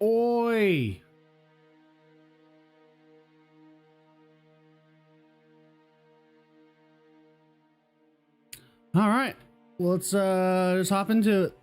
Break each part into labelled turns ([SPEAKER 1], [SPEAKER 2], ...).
[SPEAKER 1] Oi! All right, let's just hop into it.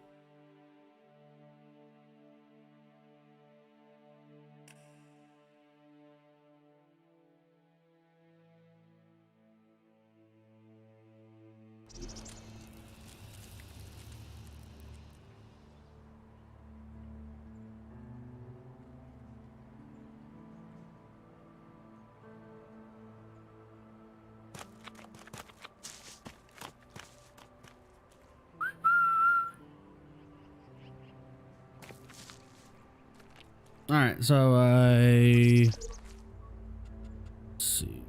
[SPEAKER 1] All right, so let's see.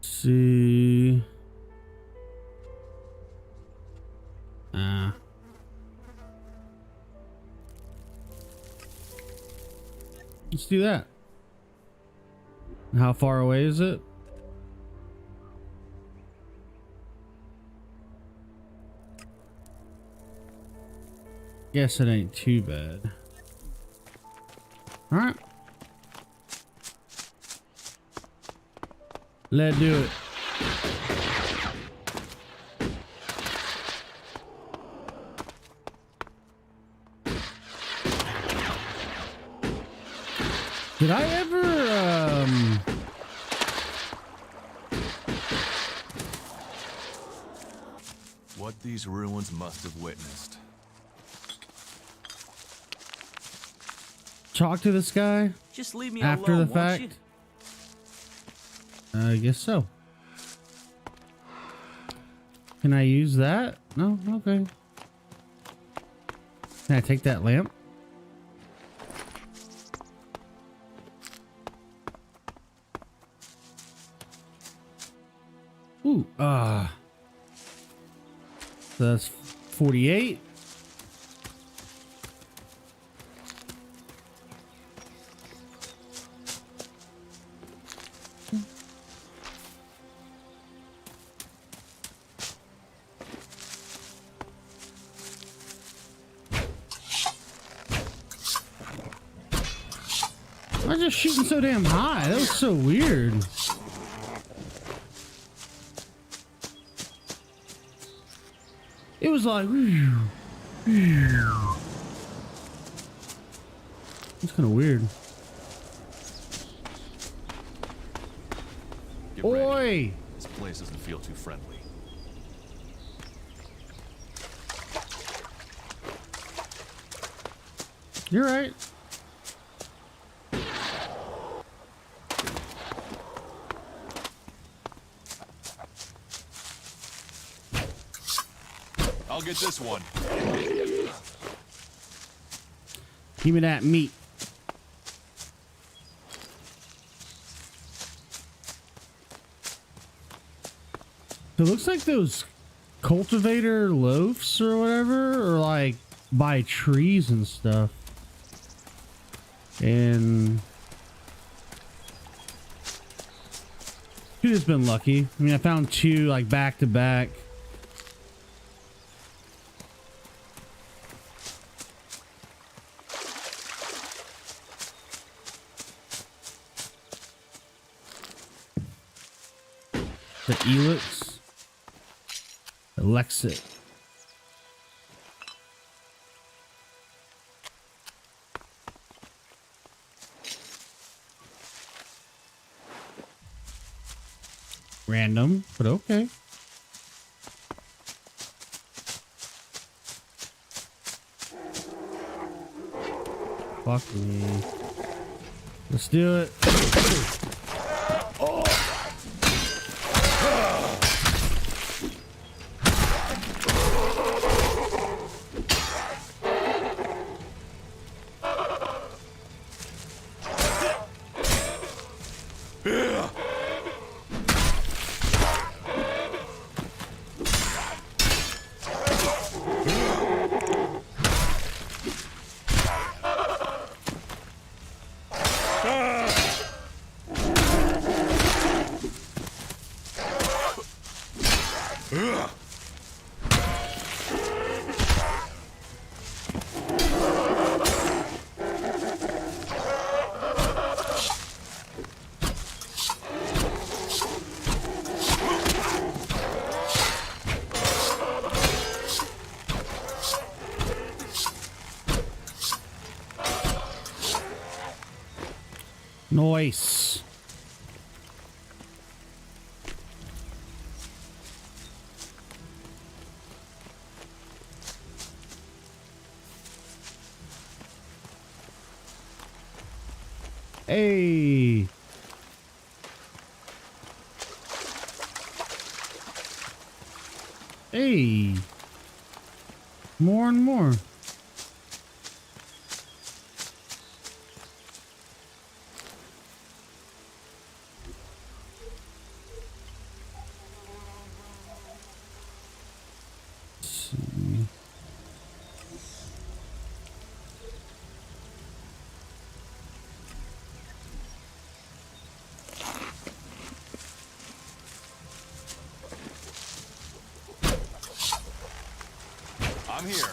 [SPEAKER 1] See. Let's do that. How far away is it? Guess it ain't too bad. All right. Let's do it. Did I ever,
[SPEAKER 2] What these ruins must have witnessed.
[SPEAKER 1] talk to this guy
[SPEAKER 3] Just leave me
[SPEAKER 1] after
[SPEAKER 3] alone,
[SPEAKER 1] the
[SPEAKER 3] won't you?
[SPEAKER 1] fact? I guess so. Can I use that? No? Okay. Can I take that lamp? Ooh, so that's 48. Why is it shooting so damn high? That was so weird. It was like, it's kind of weird.
[SPEAKER 2] Get
[SPEAKER 1] Oi!
[SPEAKER 2] ready. This place doesn't feel too friendly.
[SPEAKER 1] You're right.
[SPEAKER 2] I'll get this one.
[SPEAKER 1] Give me that meat. It looks like those cultivator loafs or whatever are like by trees and stuff. And dude has been lucky. I mean, I found two like back to back. The Elix. Alexit. Random, but okay. Fuck me. Let's do it. Nice. Hey. Hey. More and more.
[SPEAKER 2] I'm here.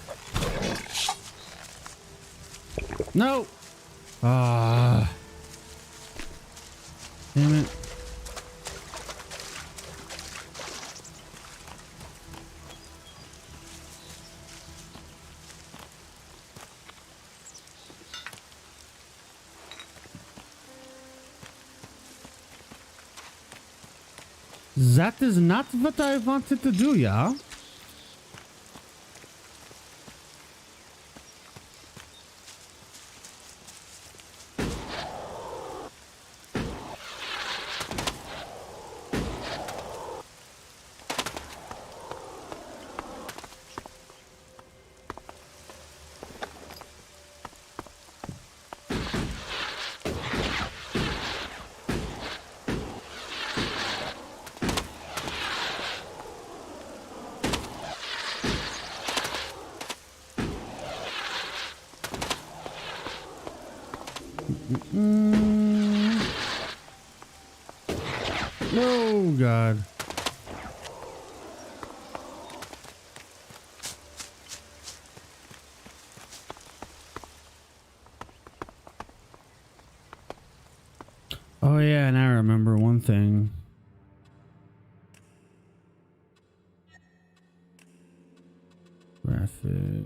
[SPEAKER 1] No. Ah. Damn it. That is not what I wanted to do, yeah? Oh, God. Oh, yeah, and I remember one thing. Graphics.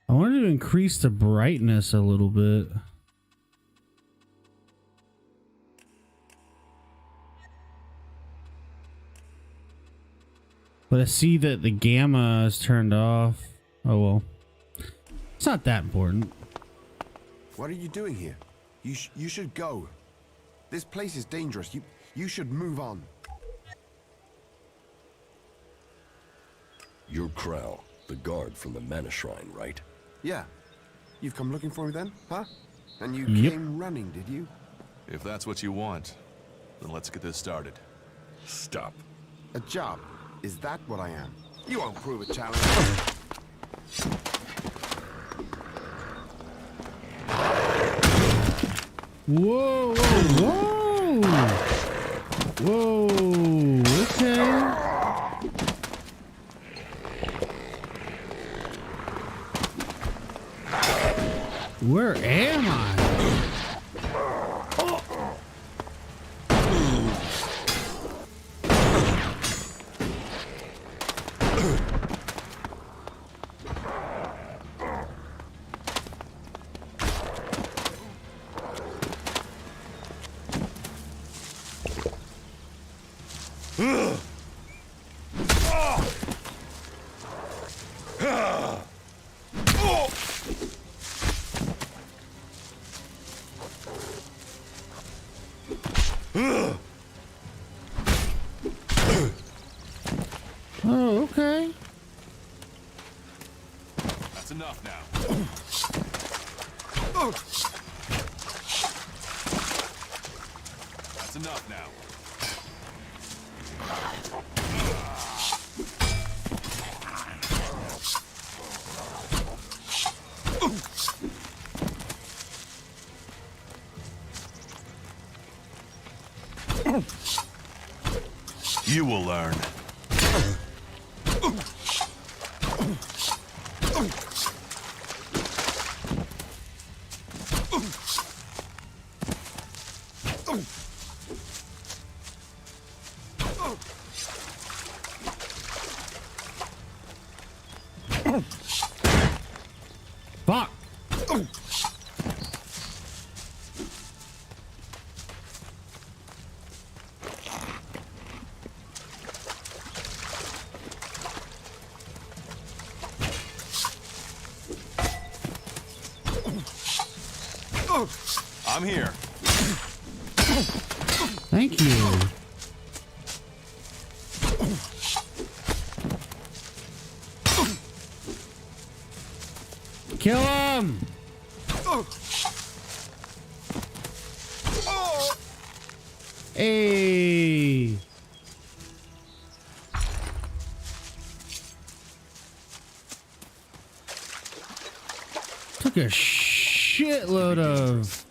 [SPEAKER 1] I wanted to increase the brightness a little bit. But I see that the gamma is turned off. Oh, well. It's not that important.
[SPEAKER 3] What are you doing here? You should go. This place is dangerous. You should move on.
[SPEAKER 4] You're Krau, the guard from the Mana Shrine, right?
[SPEAKER 3] Yeah. You've come looking for me then, huh? And you
[SPEAKER 1] Yep.
[SPEAKER 3] came running, did you?
[SPEAKER 2] If that's what you want, then let's get this started.
[SPEAKER 4] Stop.
[SPEAKER 3] A job. Is that what I am? You won't prove a challenge.
[SPEAKER 1] Whoa, whoa, whoa. Whoa, okay. Where am I? Oh, okay.
[SPEAKER 2] That's enough now. That's enough now. You will learn.
[SPEAKER 1] Fuck.
[SPEAKER 2] I'm here.
[SPEAKER 1] Thank you. Kill him! Hey! Took a shitload of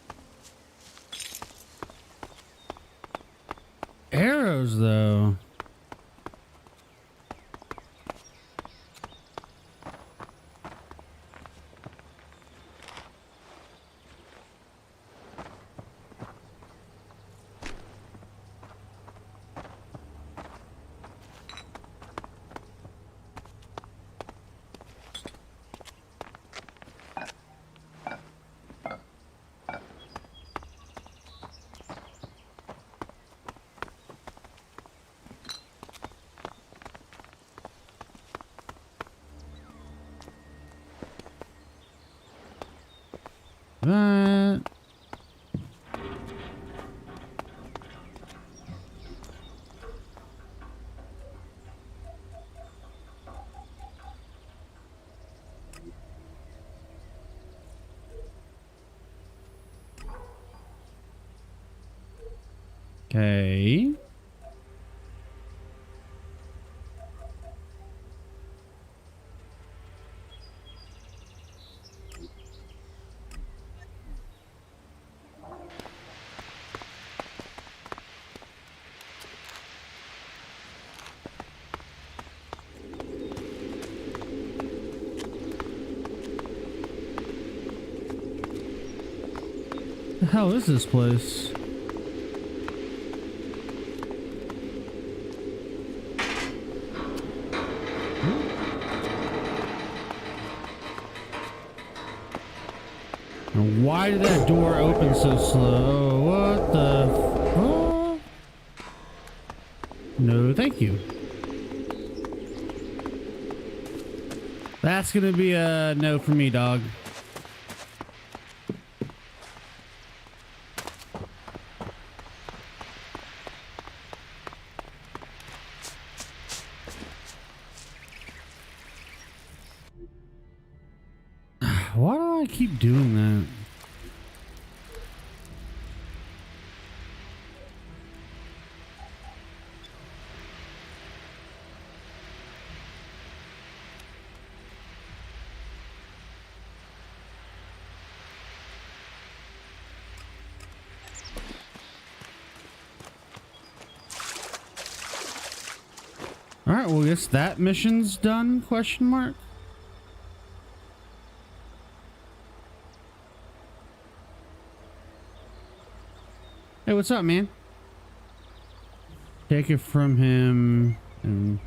[SPEAKER 1] arrows, though. That. Okay. The hell is this place? And why did that door open so slow? What the? No, thank you. That's gonna be a no for me, dog. Why do I keep doing that? All right, well, I guess that mission's done, question mark. Hey, what's up, man? Take it from him. And...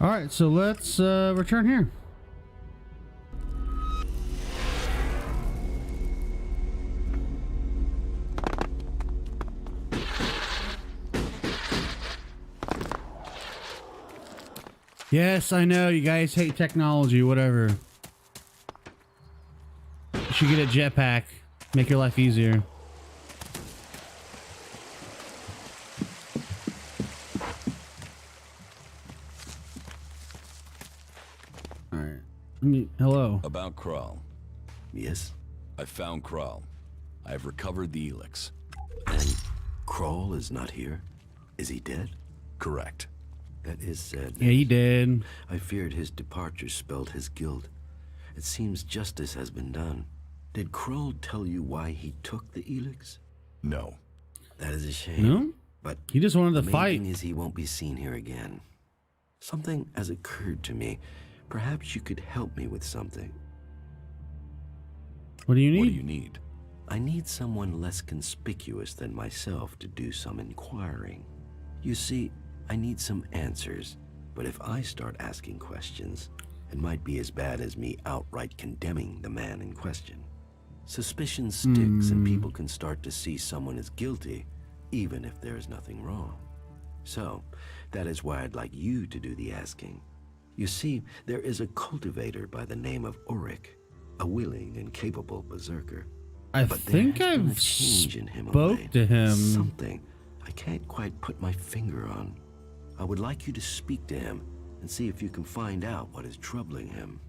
[SPEAKER 1] all right, so let's return here. Yes, I know you guys hate technology, whatever. You should get a jetpack. Make your life easier. Alright. Hello.
[SPEAKER 4] About Kral.
[SPEAKER 3] Yes?
[SPEAKER 4] I found Kral. I have recovered the Elix.
[SPEAKER 3] And Kral is not here? Is he dead?
[SPEAKER 4] Correct.
[SPEAKER 3] That is sad.
[SPEAKER 1] Yeah, he did.
[SPEAKER 3] I feared his departure spelled his guilt. It seems justice has been done. Did Kral tell you why he took the Elix?
[SPEAKER 4] No.
[SPEAKER 3] That is a shame.
[SPEAKER 1] No?
[SPEAKER 3] But
[SPEAKER 1] He just wanted
[SPEAKER 3] the
[SPEAKER 1] to
[SPEAKER 3] main
[SPEAKER 1] fight.
[SPEAKER 3] thing is he won't be seen here again. Something has occurred to me. Perhaps you could help me with something.
[SPEAKER 1] What do you need?
[SPEAKER 4] What do you need?
[SPEAKER 3] I need someone less conspicuous than myself to do some inquiring. You see, I need some answers, but if I start asking questions, it might be as bad as me outright condemning the man in question. Suspicion sticks and people can start to see someone as guilty, even if there is nothing wrong. So, that is why I'd like you to do the asking. You see, there is a cultivator by the name of Ulrich, a willing and capable berserker.
[SPEAKER 1] I
[SPEAKER 3] But there
[SPEAKER 1] think
[SPEAKER 3] has been a
[SPEAKER 1] I've
[SPEAKER 3] change in him of
[SPEAKER 1] spoke
[SPEAKER 3] late.
[SPEAKER 1] to him.
[SPEAKER 3] Something I can't quite put my finger on. I would like you to speak to him and see if you can find out what is troubling him.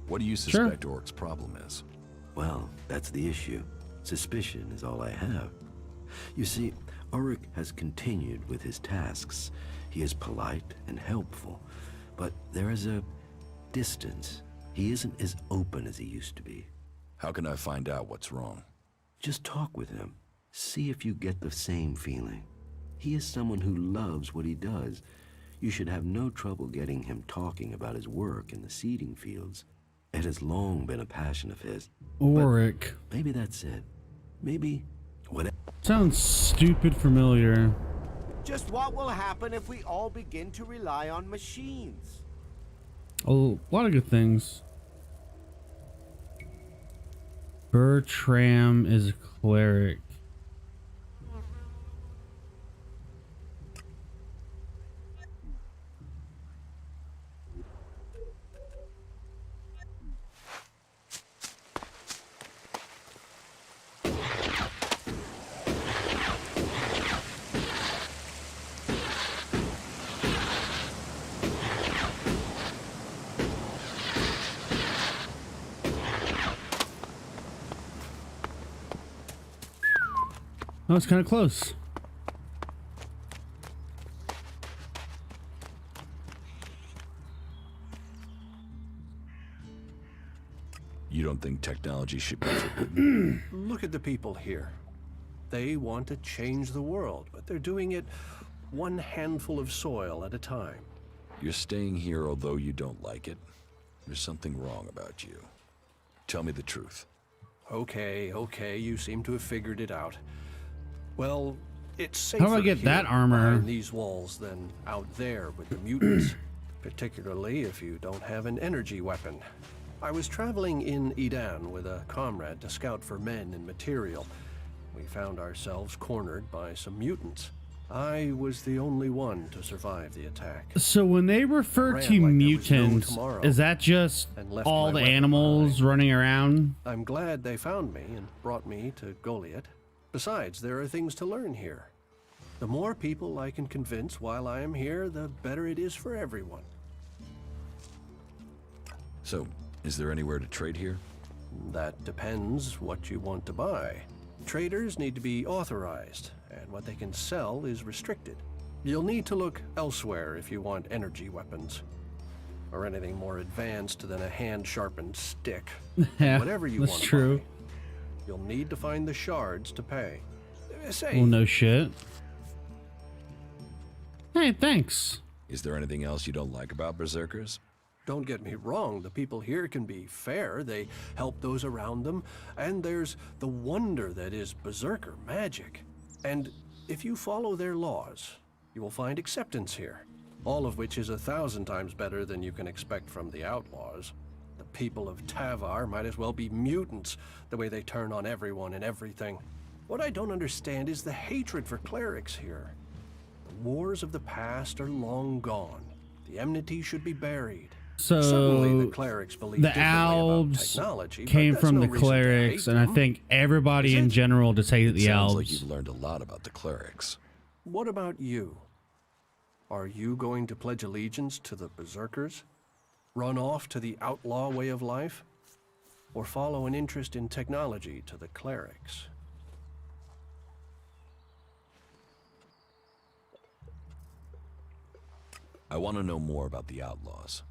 [SPEAKER 4] What do you suspect Oric's problem is?
[SPEAKER 3] Well, that's the issue. Suspicion is all I have. You see, Ulrich has continued with his tasks. He is polite and helpful, but there is a distance. He isn't as open as he used to be.
[SPEAKER 4] How can I find out what's wrong?
[SPEAKER 3] Just talk with him. See if you get the same feeling. He is someone who loves what he does. You should have no trouble getting him talking about his work in the seeding fields. It has long been a passion of his.
[SPEAKER 1] Auric.
[SPEAKER 3] Maybe that's it. Maybe whatever.
[SPEAKER 1] Sounds stupid familiar.
[SPEAKER 5] Just what will happen if we all begin to rely on machines?
[SPEAKER 1] A lot of good things. Bertram is a cleric. Oh, it's kind of close.
[SPEAKER 4] You don't think technology should be forbidden?
[SPEAKER 6] Look at the people here. They want to change the world, but they're doing it one handful of soil at a time.
[SPEAKER 4] You're staying here although you don't like it? There's something wrong about you. Tell me the truth.
[SPEAKER 6] Okay, you seem to have figured it out. Well, it's safer
[SPEAKER 1] How do I get
[SPEAKER 6] here
[SPEAKER 1] that armor?
[SPEAKER 6] behind these walls than out there with the mutants, particularly if you don't have an energy weapon. I was traveling in Edan with a comrade to scout for men and material. We found ourselves cornered by some mutants. I was the only one to survive the attack.
[SPEAKER 1] So when they refer
[SPEAKER 6] Ran
[SPEAKER 1] to
[SPEAKER 6] like there was no
[SPEAKER 1] mutants,
[SPEAKER 6] tomorrow,
[SPEAKER 1] is that just
[SPEAKER 6] and left
[SPEAKER 1] all
[SPEAKER 6] my
[SPEAKER 1] the
[SPEAKER 6] weapon
[SPEAKER 1] animals
[SPEAKER 6] behind.
[SPEAKER 1] running around?
[SPEAKER 6] I'm glad they found me and brought me to Goliath. Besides, there are things to learn here. The more people I can convince while I am here, the better it is for everyone.
[SPEAKER 4] So, is there anywhere to trade here?
[SPEAKER 6] That depends what you want to buy. Traders need to be authorized, and what they can sell is restricted. You'll need to look elsewhere if you want energy weapons, or anything more advanced than a hand-sharpened stick.
[SPEAKER 1] Yeah,
[SPEAKER 6] Whatever you
[SPEAKER 1] that's
[SPEAKER 6] want to
[SPEAKER 1] true.
[SPEAKER 6] buy, you'll need to find the shards to pay. Say,
[SPEAKER 1] Well, no shit. Hey, thanks.
[SPEAKER 4] Is there anything else you don't like about Berserkers?
[SPEAKER 6] don't get me wrong, the people here can be fair. They help those around them, and there's the wonder that is Berserker magic. And if you follow their laws, you will find acceptance here, all of which is 1,000 times better than you can expect from the outlaws. The people of Tavar might as well be mutants, the way they turn on everyone and everything. What I don't understand is the hatred for clerics here. The wars of the past are long gone. The enmity should be buried.
[SPEAKER 1] So
[SPEAKER 6] Certainly the clerics believe
[SPEAKER 1] the
[SPEAKER 6] differently about
[SPEAKER 1] elves
[SPEAKER 6] technology, but
[SPEAKER 1] came
[SPEAKER 6] that's
[SPEAKER 1] from
[SPEAKER 6] no
[SPEAKER 1] the
[SPEAKER 6] reason to
[SPEAKER 1] clerics,
[SPEAKER 6] hate
[SPEAKER 1] and I
[SPEAKER 6] them.
[SPEAKER 1] think everybody
[SPEAKER 6] Is
[SPEAKER 1] in
[SPEAKER 6] it?
[SPEAKER 1] general to say that the
[SPEAKER 4] Sounds
[SPEAKER 1] elves.
[SPEAKER 4] like you've learned a lot about the clerics.
[SPEAKER 6] What about you? Are you going to pledge allegiance to the Berserkers? Run off to the outlaw way of life? Or follow an interest in technology to the clerics?
[SPEAKER 4] I want to know more about the outlaws.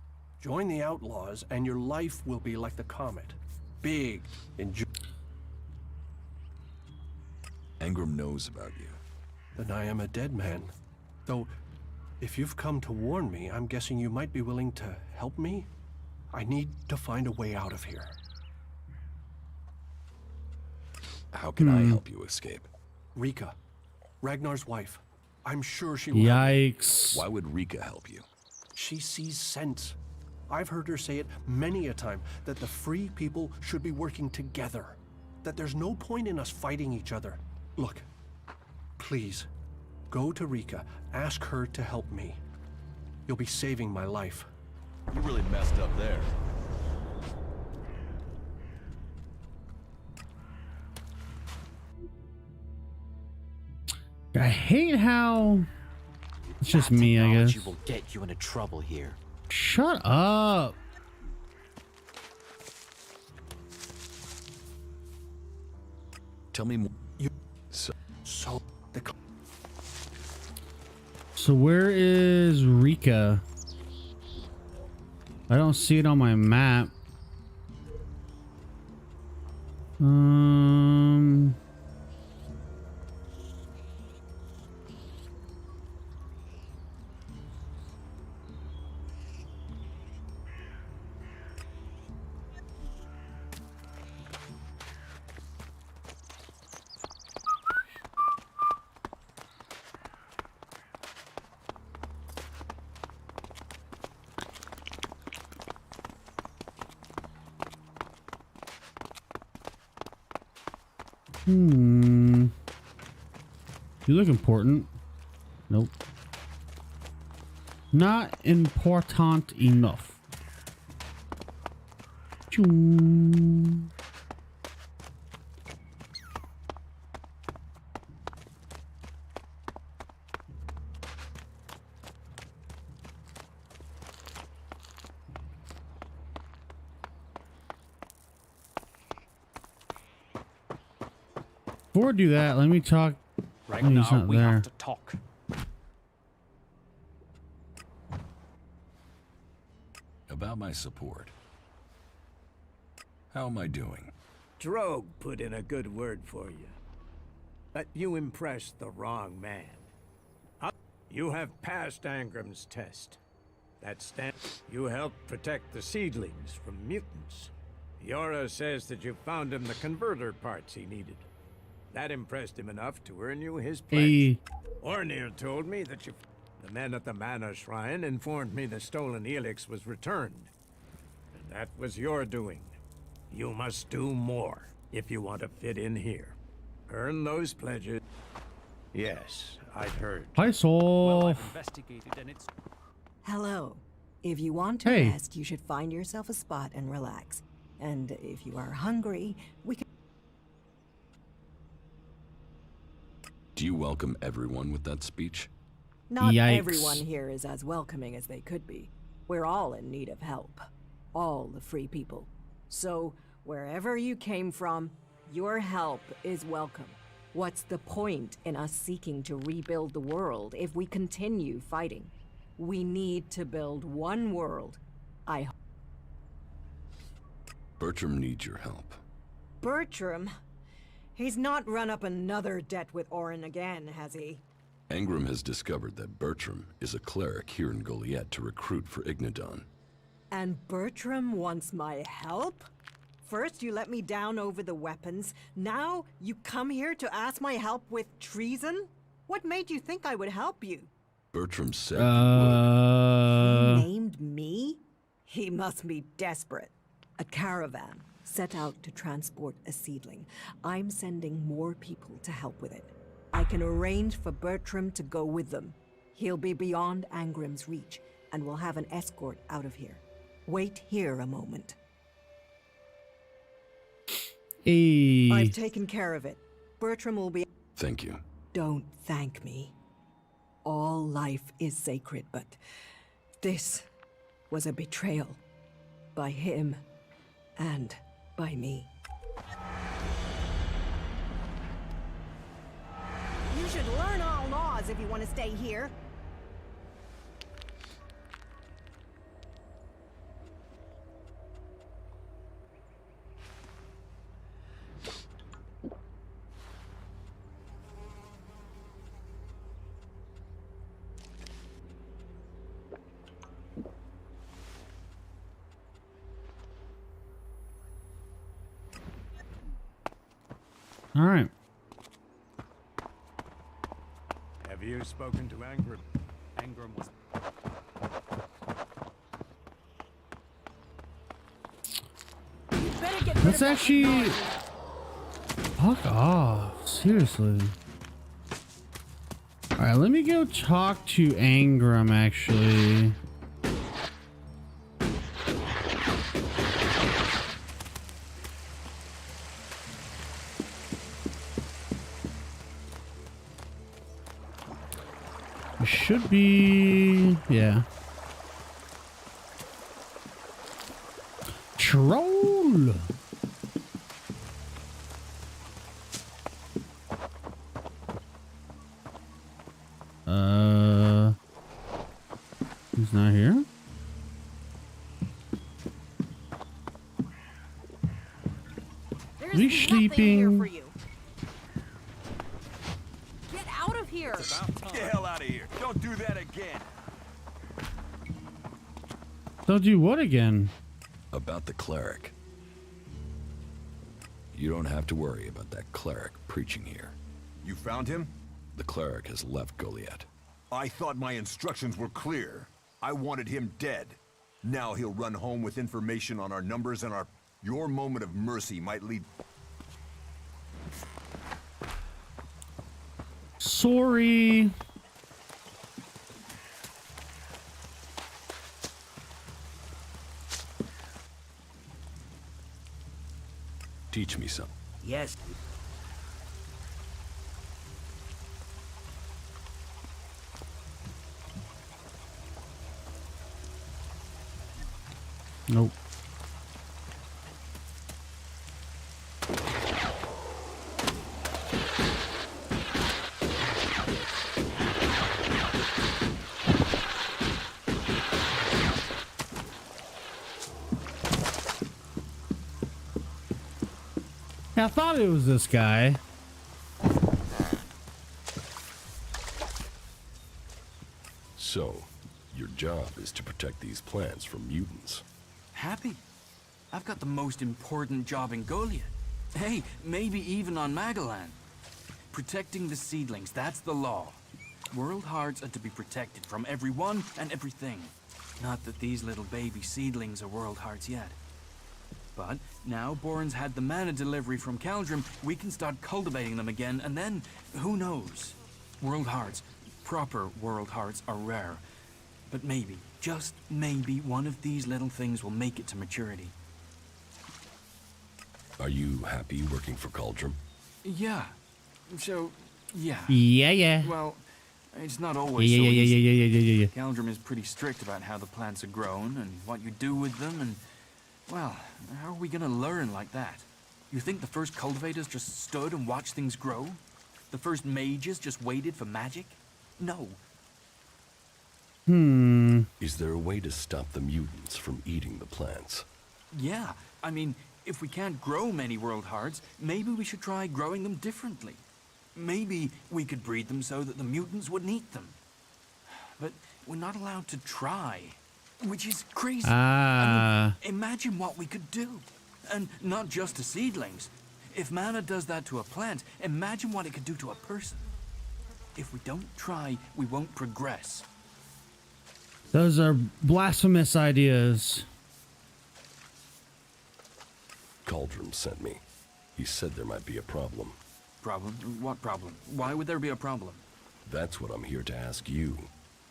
[SPEAKER 6] Join the outlaws and your life will be like the comet. Big, enjoy.
[SPEAKER 4] Engram knows about you.
[SPEAKER 6] Then I am a dead man. Though, if you've come to warn me, I'm guessing you might be willing to help me? I need to find a way out of here.
[SPEAKER 4] How can I help you escape?
[SPEAKER 6] Rika, Ragnar's wife. I'm sure she will help me.
[SPEAKER 1] Yikes.
[SPEAKER 4] Why would Rika help you?
[SPEAKER 6] She sees sense. I've heard her say it many a time, that the free people should be working together. That there's no point in us fighting each other. Look, please, go to Rika, ask her to help me. You'll be saving my life.
[SPEAKER 2] You really messed up there.
[SPEAKER 1] I hate how it's just me, I
[SPEAKER 7] Technology
[SPEAKER 1] guess.
[SPEAKER 7] will get you into trouble here.
[SPEAKER 1] Shut up.
[SPEAKER 4] Tell me more.
[SPEAKER 6] So the
[SPEAKER 1] So where is Rika? I don't see it on my map. You look important. Nope. Not important enough. Choo. Before I do that, let me talk.
[SPEAKER 7] Right
[SPEAKER 1] Oh, he's
[SPEAKER 7] now,
[SPEAKER 1] not
[SPEAKER 7] we
[SPEAKER 1] there.
[SPEAKER 7] have to talk.
[SPEAKER 4] About my support. How am I doing?
[SPEAKER 8] Drogue put in a good word for you. But you impressed the wrong man. You have passed Angram's test. That stands. You helped protect the seedlings from mutants. Yora says that you found him the converter parts he needed. That impressed him enough to earn you his pledge.
[SPEAKER 1] Hey,
[SPEAKER 8] Ornir told me that you... The men at the Mana Shrine informed me the stolen helix was returned. And that was your doing. You must do more if you want to fit in here. Earn those pledges. Yes, I'd heard.
[SPEAKER 1] hi, Soul.
[SPEAKER 7] Investigated and it's...
[SPEAKER 9] Hello. If you want to
[SPEAKER 1] Hey.
[SPEAKER 9] rest, you should find yourself a spot and relax. And if you are hungry, we can...
[SPEAKER 4] Do you welcome everyone with that speech?
[SPEAKER 9] Not
[SPEAKER 1] Yikes.
[SPEAKER 9] everyone here is as welcoming as they could be. We're all in need of help. All the free people. So, wherever you came from, your help is welcome. What's the point in us seeking to rebuild the world if we continue fighting? We need to build one world.
[SPEAKER 4] Bertram needs your help.
[SPEAKER 9] Bertram? He's not run up another debt with Orin again, has he?
[SPEAKER 4] Angram has discovered that Bertram is a cleric here in Goliath to recruit for Ignadon.
[SPEAKER 9] And Bertram wants my help? First you let me down over the weapons, now you come here to ask my help with treason? What made you think I would help you?
[SPEAKER 4] Bertram said he would.
[SPEAKER 9] He named me? He must be desperate. A caravan set out to transport a seedling. I'm sending more people to help with it. I can arrange for Bertram to go with them. He'll be beyond Angram's reach, and we'll have an escort out of here. Wait here a moment.
[SPEAKER 1] Hey.
[SPEAKER 9] I've taken care of it. Bertram will be...
[SPEAKER 4] Thank you.
[SPEAKER 9] Don't thank me. All life is sacred, but this was a betrayal. By him and by me. You should learn all laws if you want to stay here.
[SPEAKER 1] All right.
[SPEAKER 8] Have you spoken to Angram?
[SPEAKER 7] Angram was...
[SPEAKER 1] Let's actually... Fuck off. Seriously. Alright, let me go talk to Angram, actually. should be... Yeah. Troll! He's not here?
[SPEAKER 9] There's
[SPEAKER 1] Are you
[SPEAKER 9] nothing
[SPEAKER 1] sleeping?
[SPEAKER 9] here for you. Get out of here.
[SPEAKER 4] Get the hell out of here. Don't do that again.
[SPEAKER 1] Don't do what again?
[SPEAKER 4] About the cleric. You don't have to worry about that cleric preaching here.
[SPEAKER 10] You found him?
[SPEAKER 4] The cleric has left Goliath.
[SPEAKER 10] I thought my instructions were clear. I wanted him dead. Now he'll run home with information on our numbers and our... Your moment of mercy might lead...
[SPEAKER 1] Sorry.
[SPEAKER 4] Teach me something.
[SPEAKER 8] Yes.
[SPEAKER 1] Nope. I thought it was this guy.
[SPEAKER 4] So, your job is to protect these plants from mutants.
[SPEAKER 11] Happy? I've got the most important job in Goliath. Hey, maybe even on Magalan. Protecting the seedlings, that's the law. World hearts are to be protected from everyone and everything. Not that these little baby seedlings are world hearts yet. But now Boren's had the mana delivery from Caldrum, we can start cultivating them again, and then, who knows? World hearts, proper world hearts, are rare. But maybe, just maybe, one of these little things will make it to maturity.
[SPEAKER 4] Are you happy working for Cauldron?
[SPEAKER 11] Yeah. So, yeah.
[SPEAKER 1] Yeah.
[SPEAKER 11] Well, it's not always
[SPEAKER 1] Yeah.
[SPEAKER 11] so easy.
[SPEAKER 1] Yeah.
[SPEAKER 11] Caldrum is pretty strict about how the plants are grown and what you do with them, and, well, how are we gonna learn like that? You think the first cultivators just stood and watched things grow? The first mages just waited for magic? No.
[SPEAKER 4] Is there a way to stop the mutants from eating the plants?
[SPEAKER 11] Yeah, I mean, if we can't grow many world hearts, maybe we should try growing them differently. Maybe we could breed them so that the mutants wouldn't eat them. But we're not allowed to try, which is crazy. I mean, imagine what we could do. And not just to seedlings. If mana does that to a plant, imagine what it could do to a person. If we don't try, we won't progress.
[SPEAKER 1] Those are blasphemous ideas.
[SPEAKER 4] Cauldron sent me. He said there might be a problem.
[SPEAKER 11] Problem? What problem? Why would there be a problem?
[SPEAKER 4] That's what I'm here to ask you.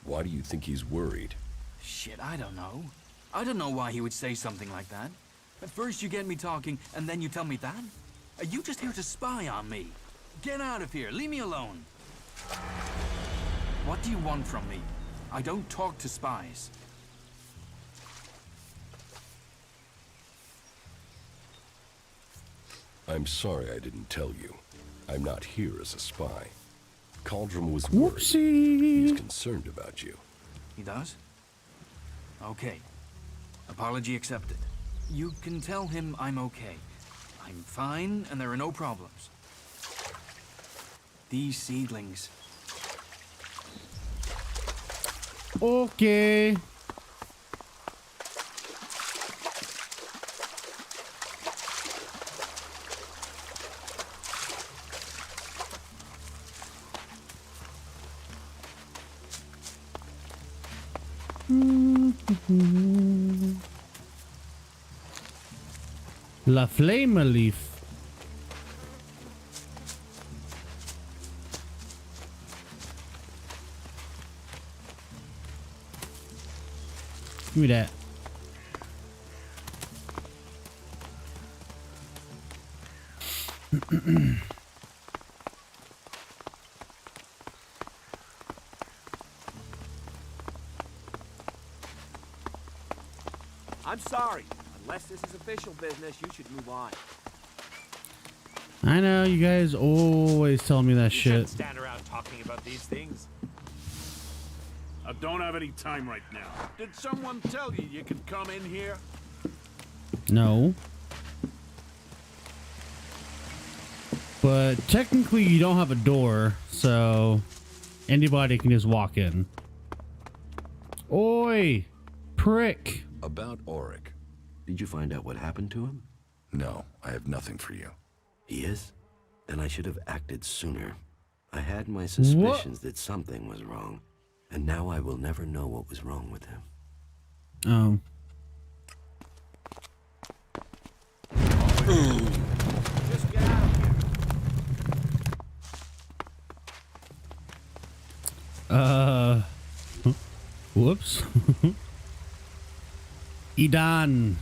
[SPEAKER 4] Why do you think he's worried?
[SPEAKER 11] Shit, I don't know. I don't know why he would say something like that. At first you get me talking, and then you tell me that? Are you just here to spy on me? Get out of here, leave me alone. What do you want from me? I don't talk to spies.
[SPEAKER 4] I'm sorry I didn't tell you. I'm not here as a spy. Cauldron was worried. He's
[SPEAKER 1] Whoopsie.
[SPEAKER 4] concerned about you.
[SPEAKER 11] He does? Okay. Apology accepted. You can tell him I'm okay. I'm fine, and there are no problems. These seedlings.
[SPEAKER 1] Okay. La Flame Leaf. Give me that.
[SPEAKER 5] I'm sorry. Unless this is official business, you should move on.
[SPEAKER 1] I know you guys always tell me that
[SPEAKER 7] You shouldn't
[SPEAKER 1] shit.
[SPEAKER 7] stand around talking about these things.
[SPEAKER 12] I don't have any time right now. Did someone tell you you could come in here?
[SPEAKER 1] No. But technically you don't have a door, so anybody can just walk in. Oi! Prick!
[SPEAKER 4] About Auric.
[SPEAKER 3] Did you find out what happened to him?
[SPEAKER 4] No, I have nothing for you.
[SPEAKER 3] He is? Then I should have acted sooner. I had my suspicions that something was wrong, and now I will never know what was wrong with him.
[SPEAKER 1] Oh.
[SPEAKER 5] Just get out of here.
[SPEAKER 1] Whoops. Idan.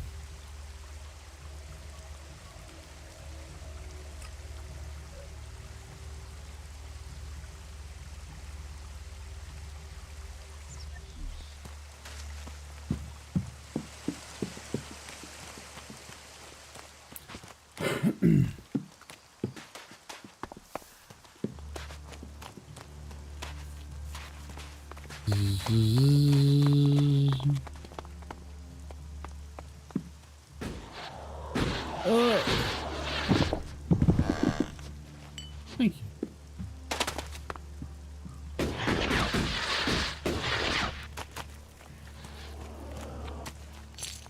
[SPEAKER 1] Thank you.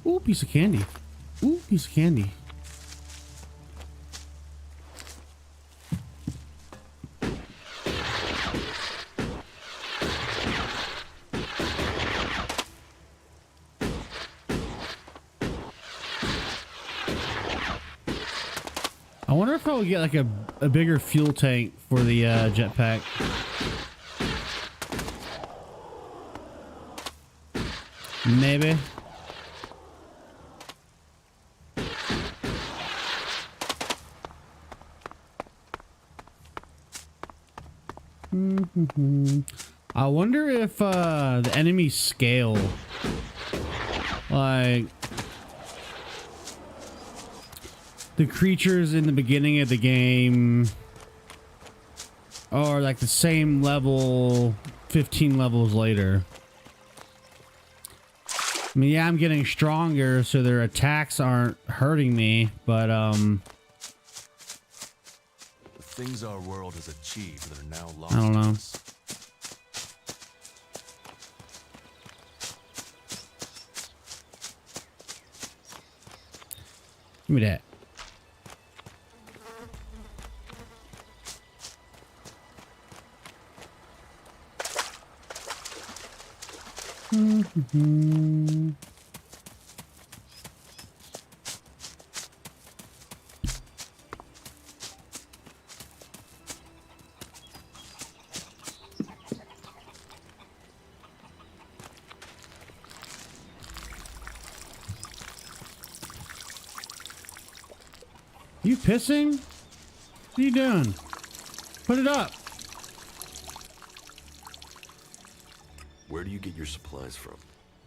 [SPEAKER 1] Ooh, piece of candy. Ooh, piece of candy. I wonder if I would get like a bigger fuel tank for the jetpack. Maybe. I wonder if the enemies scale. Like the creatures in the beginning of the game are like the same level 15 levels later. I mean, yeah, I'm getting stronger, so their attacks aren't hurting me, but
[SPEAKER 2] The things our world has achieved that are now lost
[SPEAKER 1] I don't
[SPEAKER 2] to
[SPEAKER 1] know.
[SPEAKER 2] us.
[SPEAKER 1] Give me that. You pissing? What are you doing? Put it up.
[SPEAKER 3] Where do you get your supplies from?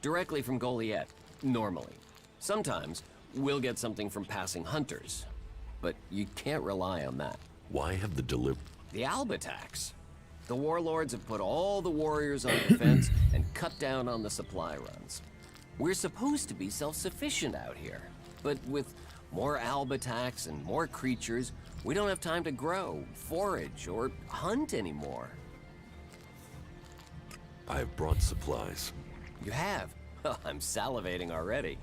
[SPEAKER 13] Directly from Goliath, normally. Sometimes, we'll get something from passing hunters. But you can't rely on that.
[SPEAKER 3] Why have the
[SPEAKER 13] The Albatax. The warlords have put all the warriors on defense and cut down on the supply runs. We're supposed to be self-sufficient out here. But with more Albatax and more creatures, we don't have time to grow, forage, or hunt anymore.
[SPEAKER 3] I have brought supplies.
[SPEAKER 13] You have? I'm salivating already.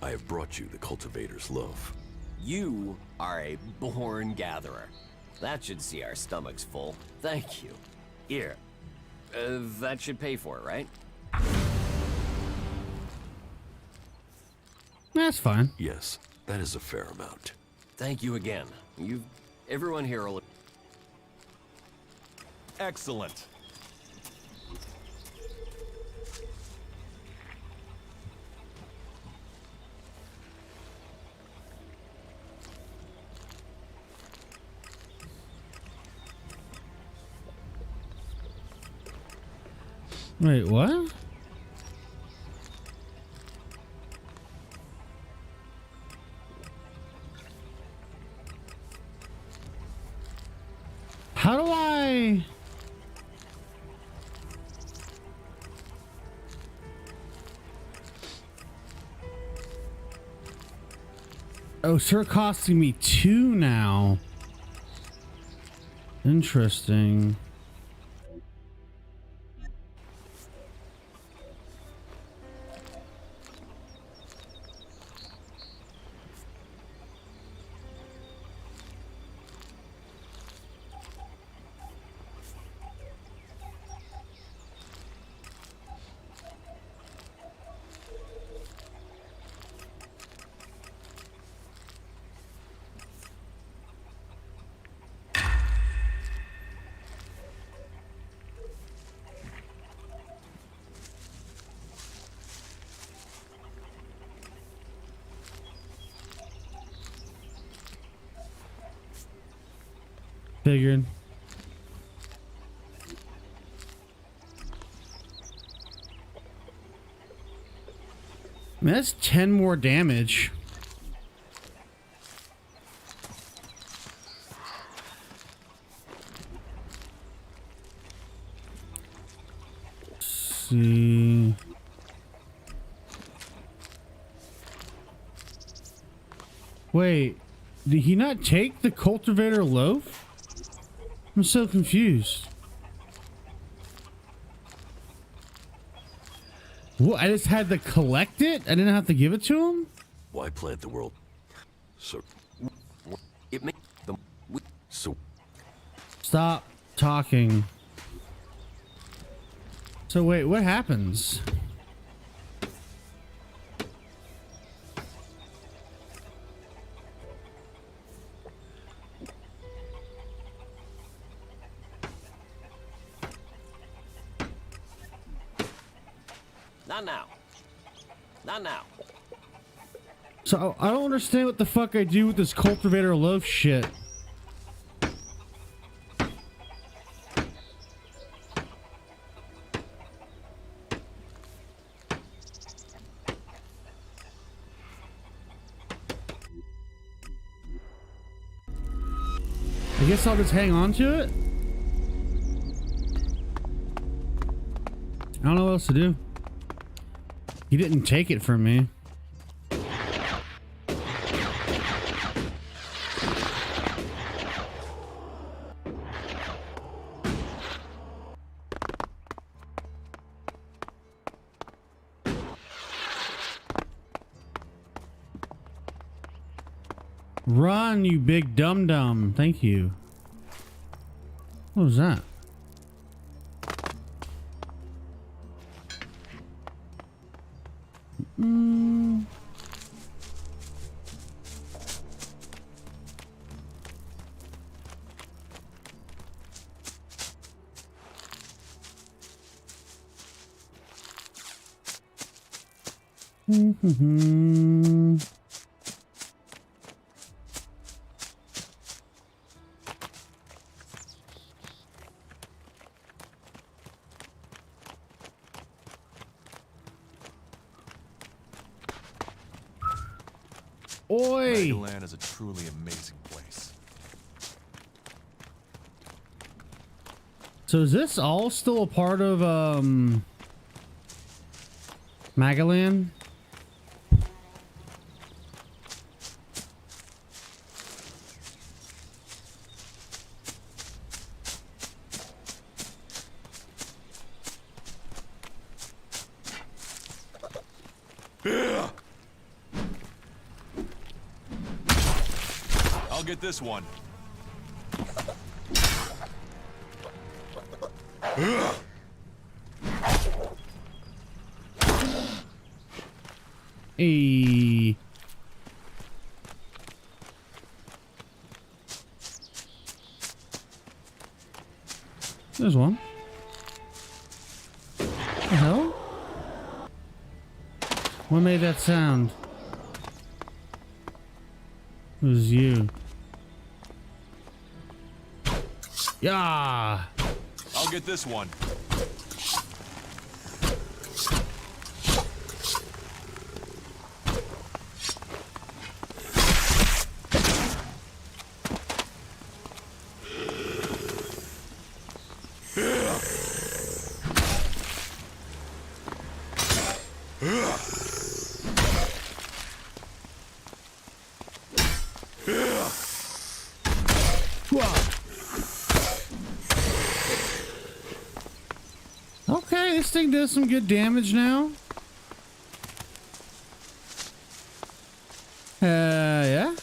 [SPEAKER 3] I have brought you the cultivator's loaf.
[SPEAKER 13] You are a born gatherer. That should see our stomachs full. Thank you. Here. That should pay for it, right?
[SPEAKER 1] That's fine.
[SPEAKER 3] Yes, that is a fair amount.
[SPEAKER 13] Thank you again. Everyone here will...
[SPEAKER 2] Excellent.
[SPEAKER 1] Wait, what? How do I... Oh, so they're costing me 2 now. Interesting. Figured. Man, that's 10 more damage. Let's see. Wait, did he not take the cultivator loaf? I'm so confused. What? I just had to collect it? I didn't have to give it to him?
[SPEAKER 4] Why plant the world? So
[SPEAKER 13] It may the
[SPEAKER 4] so
[SPEAKER 1] Stop talking. So wait, what happens?
[SPEAKER 13] Not now. Not now.
[SPEAKER 1] So I don't understand what the fuck I do with this cultivator loaf shit. I guess I'll just hang on to it. I don't know what else to do. He didn't take it from me. Run, you big dum-dum. Thank you. What was that? Oi!
[SPEAKER 2] Magalan is a truly amazing place.
[SPEAKER 1] So is this all still a part of Magalan?
[SPEAKER 2] I'll get this one.
[SPEAKER 1] Hey. There's one. What the hell? What made that sound? It was you. Yeah.
[SPEAKER 2] I'll get this one.
[SPEAKER 1] Okay, this thing does some good damage now. Yeah.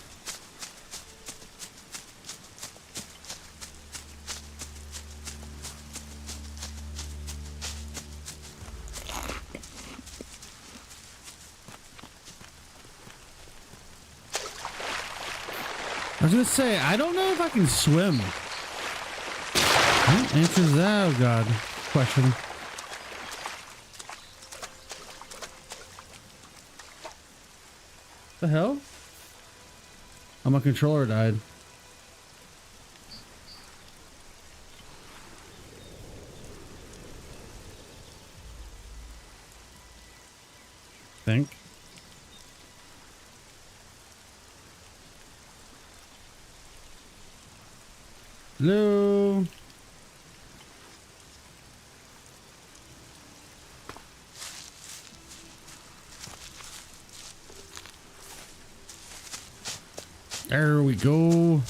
[SPEAKER 1] I was gonna say, I don't know if I can swim. What answers that, oh god, question. The hell? Oh, my controller died. Think. Hello. There we go.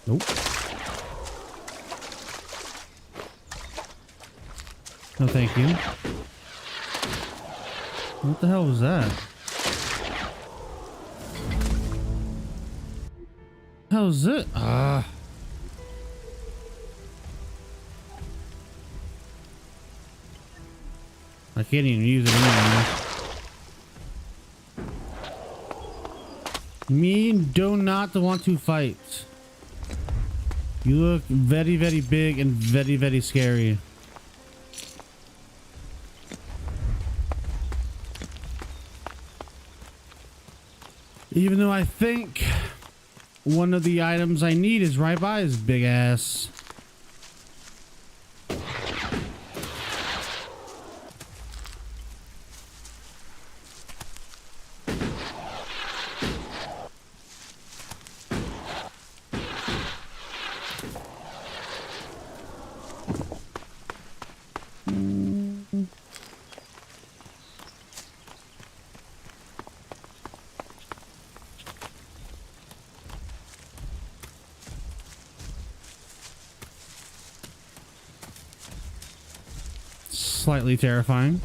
[SPEAKER 1] Nope. No, thank you. What the hell was that? How's it? I can't even use it anymore. Me do not want to fight. You look very, very big and very, very scary. Even though I think one of the items I need is right by his big ass. Slightly terrifying.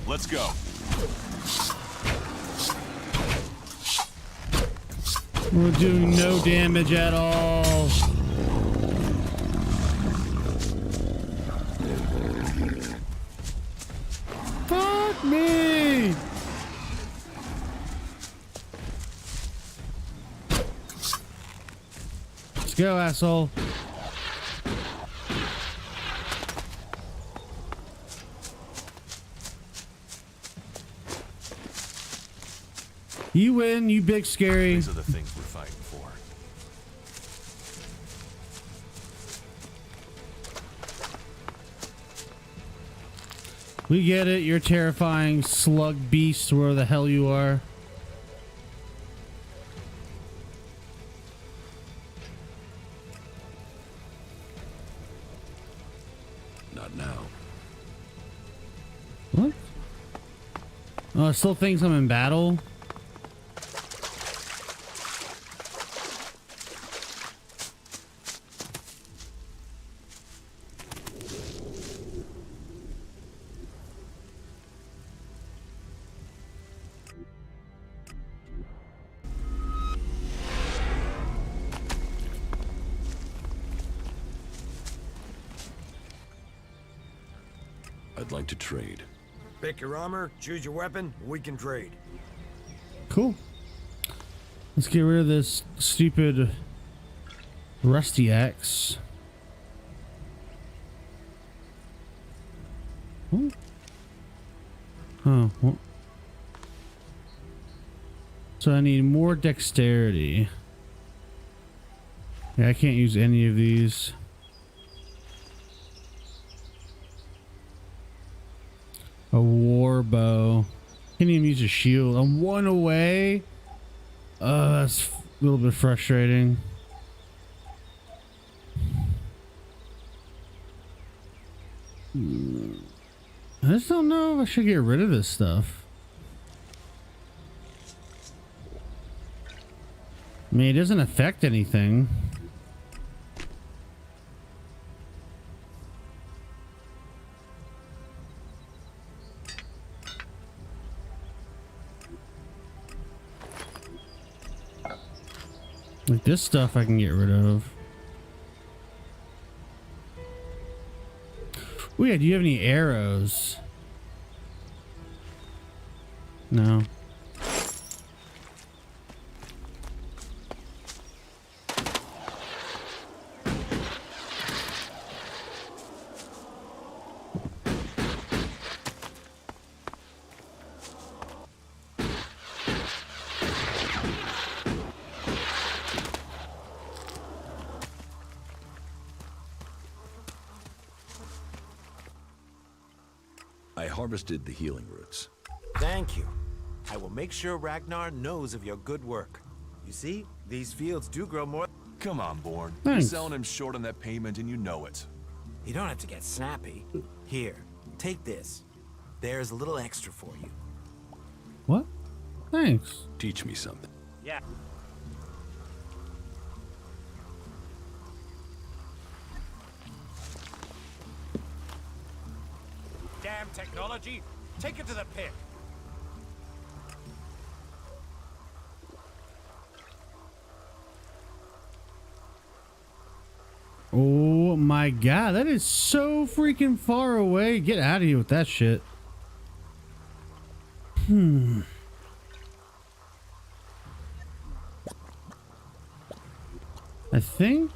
[SPEAKER 2] Let's go.
[SPEAKER 1] We're doing no damage at all. Fuck me! Let's go, asshole. You win, you big scary.
[SPEAKER 2] These are the things we're fighting for.
[SPEAKER 1] We get it, you're terrifying slug beast, where the hell you are.
[SPEAKER 4] Not now.
[SPEAKER 1] What? Oh, it still thinks I'm in battle?
[SPEAKER 4] I'd like to trade.
[SPEAKER 14] Pick your armor, choose your weapon, we can trade.
[SPEAKER 1] Cool. Let's get rid of this stupid rusty axe. Oh. Well. So I need more dexterity. Yeah, I can't use any of these. A war bow. Can't even use a shield. I'm one away. That's a little bit frustrating. I just don't know if I should get rid of this stuff. I mean, it doesn't affect anything. Like this stuff I can get rid of. Oh yeah, do you have any arrows? No.
[SPEAKER 4] I harvested the healing roots.
[SPEAKER 7] Thank you. I will make sure Ragnar knows of your good work. You see, these fields do grow more.
[SPEAKER 2] Come on, Born.
[SPEAKER 1] Thanks.
[SPEAKER 2] You're selling him short on that payment and you know it.
[SPEAKER 7] You don't have to get snappy. Here, take this. There's a little extra for you.
[SPEAKER 1] What? Thanks.
[SPEAKER 4] Teach me something.
[SPEAKER 7] Yeah. Damn technology! Take it to the pit!
[SPEAKER 1] Oh my god, that is so freaking far away. Get out of here with that shit. I think.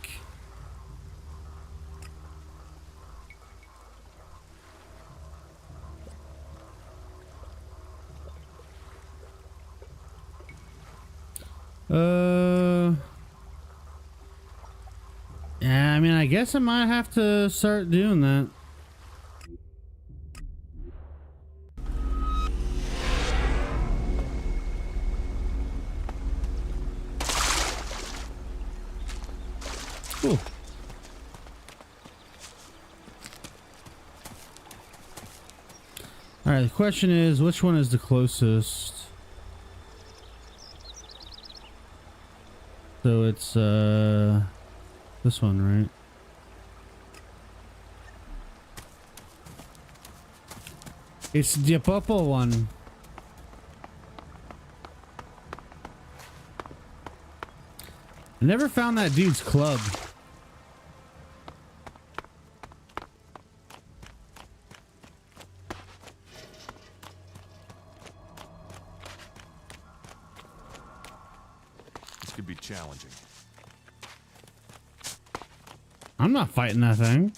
[SPEAKER 1] Yeah, I mean, I guess I might have to start doing that. Cool. All right, the question is, which one is the closest? So it's this one, right? It's the purple one. I never found that dude's club.
[SPEAKER 2] This could be challenging.
[SPEAKER 1] I'm not fighting that thing.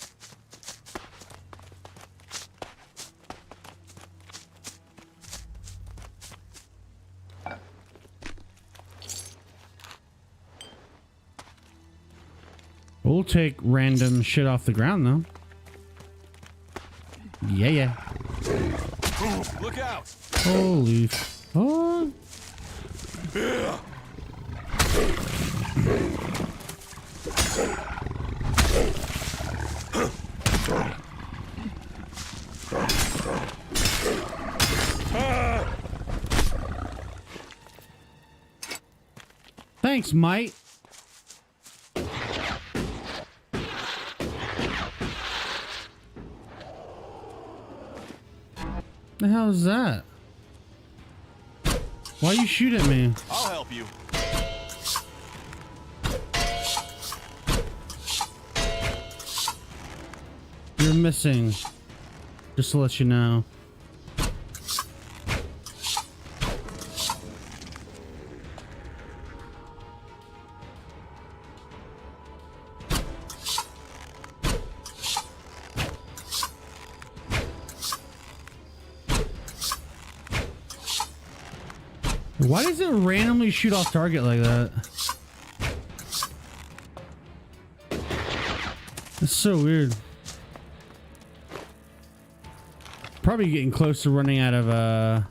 [SPEAKER 1] We'll take random shit off the ground though. Yeah, yeah.
[SPEAKER 2] Look out!
[SPEAKER 1] Holy fuck. Thanks, mate. The hell is that? Why you shoot at me?
[SPEAKER 2] I'll help you.
[SPEAKER 1] You're missing. Just to let you know. Why does it randomly shoot off target like that? That's so weird. Probably getting close to running out of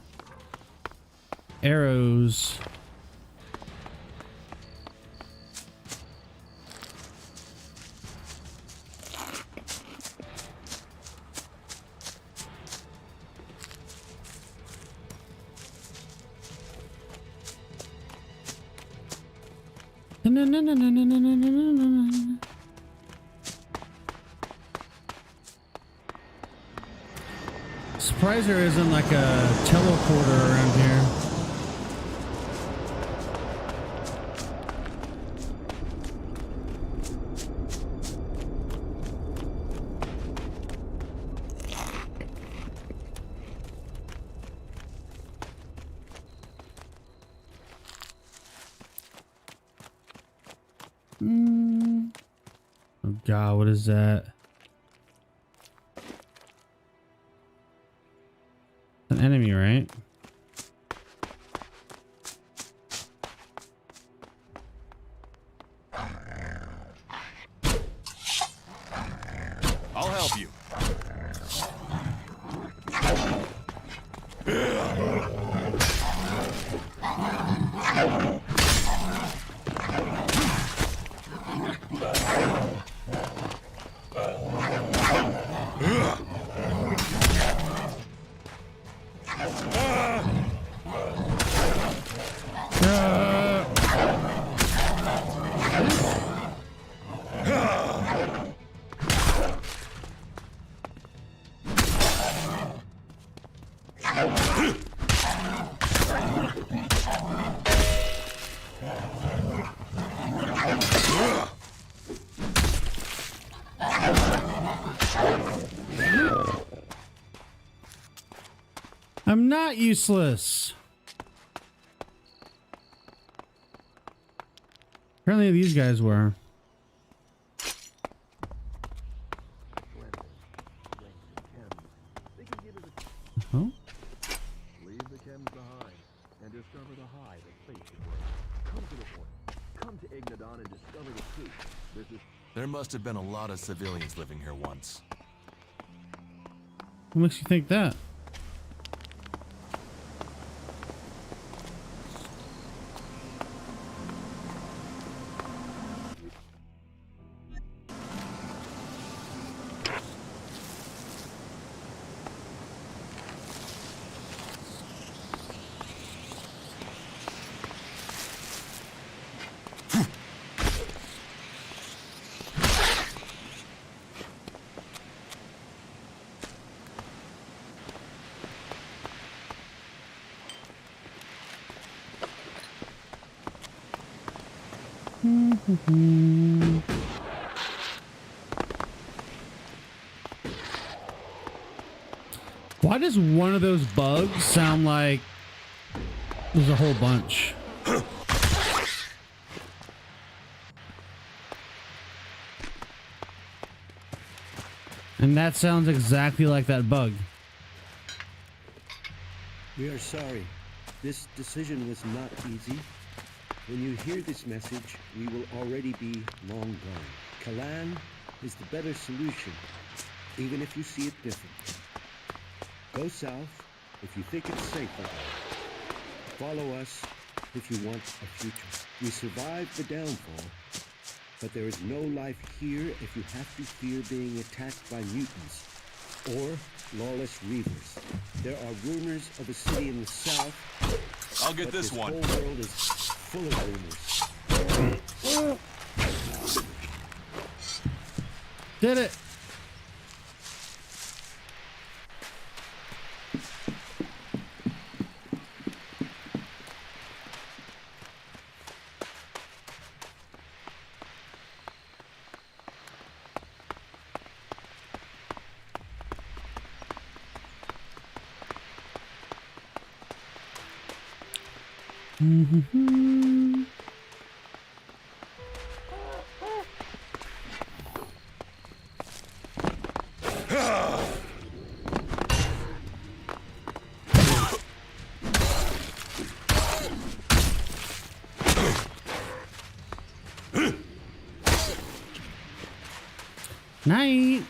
[SPEAKER 1] arrows. Surprised there isn't like a teleporter around here. Oh God, what is that? An enemy, right?
[SPEAKER 2] I'll help you. I'm not useless. Apparently these guys were. Huh?
[SPEAKER 10] Leave the chems behind and discover the high that fate should wear. Come to the point. Come to Ignadon and discover the truth. This is.
[SPEAKER 2] There must have been a lot of civilians living here once.
[SPEAKER 1] What makes you think that? Why does one of those bugs sound like there's a whole bunch? And that sounds exactly like that bug.
[SPEAKER 15] We are sorry. This decision was not easy. When you hear this message, we will already be long gone. Kalan is the better solution, even if you see it differently. Go south if you think it's safer. Follow us if you want a future. We survived the downfall, but there is no life here if you have to fear being attacked by mutants or lawless reavers. There are rumors of a city in the south.
[SPEAKER 2] I'll get this one.
[SPEAKER 15] The whole world is full of rumors.
[SPEAKER 1] Did it. Night.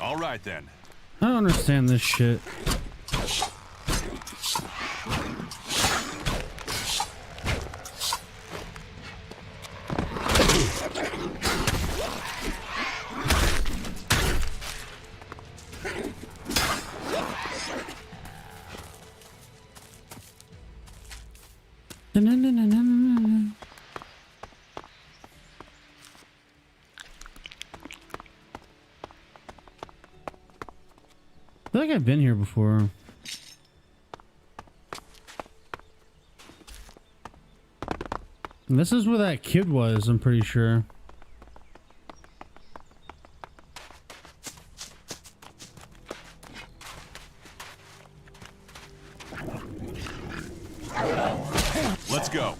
[SPEAKER 2] All right then.
[SPEAKER 1] I don't understand this shit. Na-na-na-na-na-na. I feel like I've been here before. And this is where that kid was, I'm pretty sure.
[SPEAKER 2] Let's go.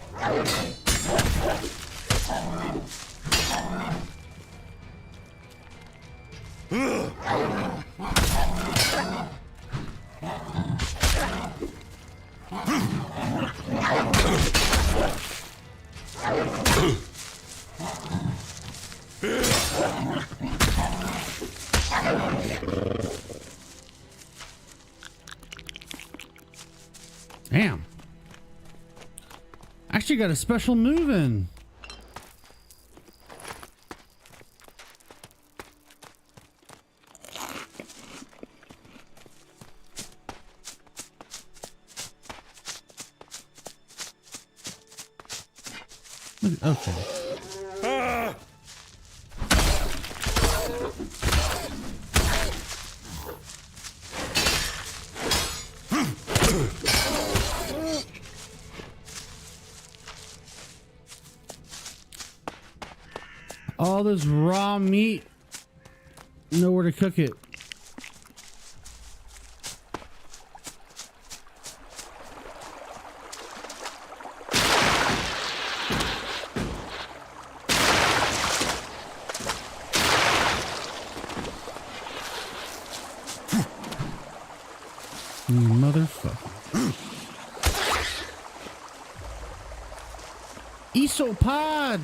[SPEAKER 1] Damn. Actually got a special move in. Okay. All this raw meat, nowhere to cook it. You motherfucker. Isopod!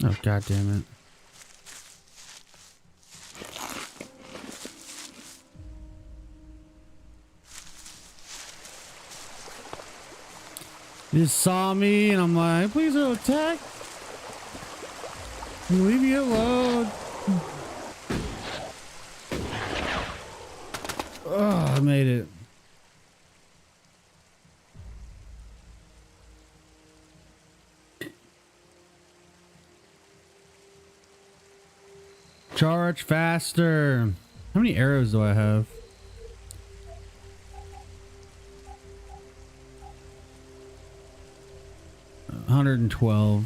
[SPEAKER 1] Oh, God damn it. He just saw me and I'm like, please don't attack. Leave me alone. Oh, I made it. Charge faster. How many arrows do I have? $112.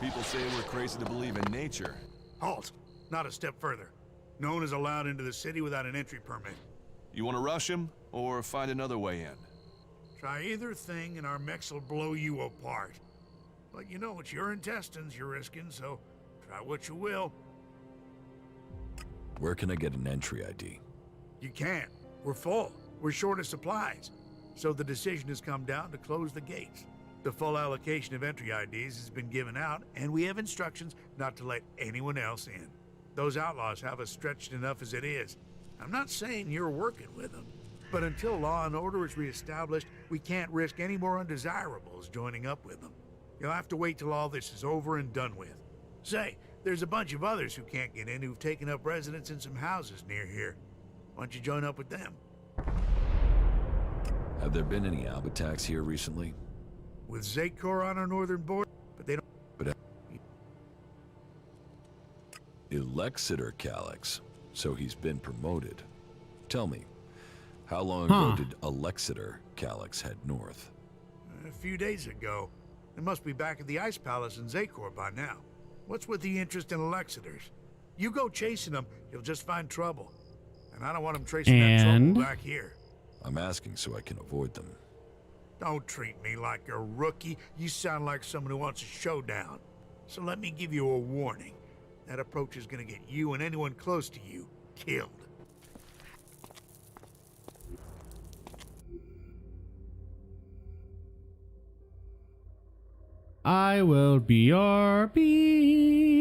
[SPEAKER 2] People say we're crazy to believe in nature.
[SPEAKER 12] Halt. Not a step further. No one is allowed into the city without an entry permit.
[SPEAKER 2] You want to rush him or find another way in?
[SPEAKER 12] Try either thing and our mechs will blow you apart. But you know, it's your intestines you're risking, so try what you will.
[SPEAKER 4] Where can I get an entry ID?
[SPEAKER 12] You can't. We're full. We're short of supplies. So the decision has come down to close the gates. The full allocation of entry IDs has been given out, and we have instructions not to let anyone else in. Those outlaws have us stretched enough as it is. I'm not saying you're working with them, but until law and order is reestablished, we can't risk any more undesirables joining up with them. You'll have to wait till all this is over and done with. Say, there's a bunch of others who can't get in who've taken up residence in some houses near here. Why don't you join up with them?
[SPEAKER 4] Have there been any Alb attacks here recently?
[SPEAKER 12] With Zakor on our northern border, but they don't...
[SPEAKER 4] But Elexeter Calyx, so he's been promoted. Tell me, how long ago did Elexeter Calyx head north?
[SPEAKER 12] A few days ago. They must be back at the Ice Palace in Zakor by now. What's with the interest in Elexeters? You go chasing them, you'll just find trouble. And I don't want them tracing that
[SPEAKER 1] And?
[SPEAKER 12] trouble back here.
[SPEAKER 4] I'm asking so I can avoid them.
[SPEAKER 12] Don't treat me like a rookie. You sound like someone who wants a showdown. So let me give you a warning. That approach is gonna get you and anyone close to you killed.
[SPEAKER 1] I will BRB.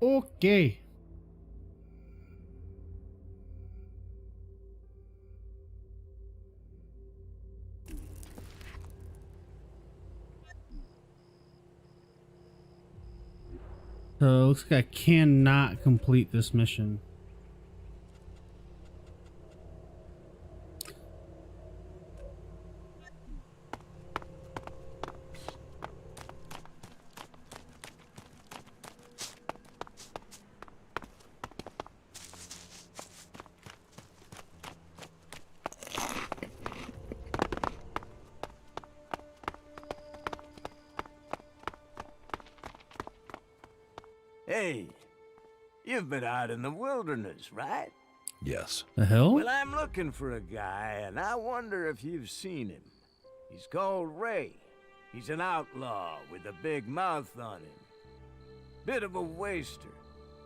[SPEAKER 1] Okay. So it looks like I cannot complete this mission.
[SPEAKER 8] Hey, you've been out in the wilderness, right?
[SPEAKER 4] Yes.
[SPEAKER 1] The hell?
[SPEAKER 8] Well, I'm looking for a guy, and I wonder if you've seen him. He's called Ray. He's an outlaw with a big mouth on him. Bit of a waster.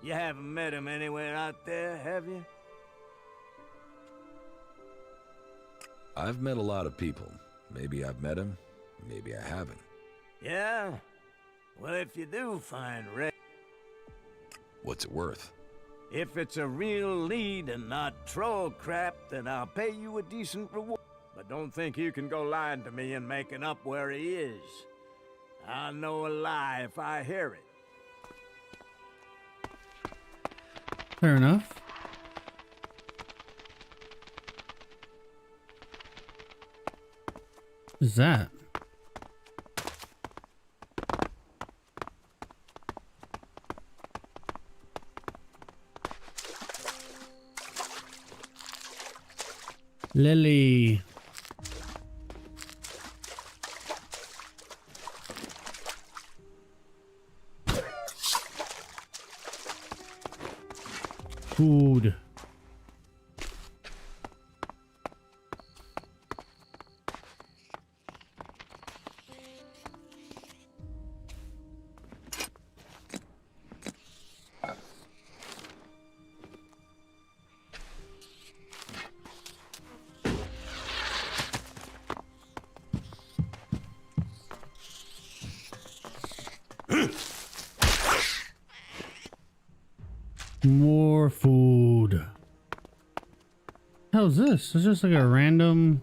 [SPEAKER 8] You haven't met him anywhere out there, have you?
[SPEAKER 4] I've met a lot of people. Maybe I've met him, maybe I haven't.
[SPEAKER 8] Yeah? Well, if you do find Ray...
[SPEAKER 4] What's it worth?
[SPEAKER 8] If it's a real lead and not troll crap, then I'll pay you a decent reward. But don't think you can go lying to me and making up where he is. I'll know a lie if I hear it.
[SPEAKER 1] Fair enough. What is that? Lily. Food. More food. How's this? It's just like a random.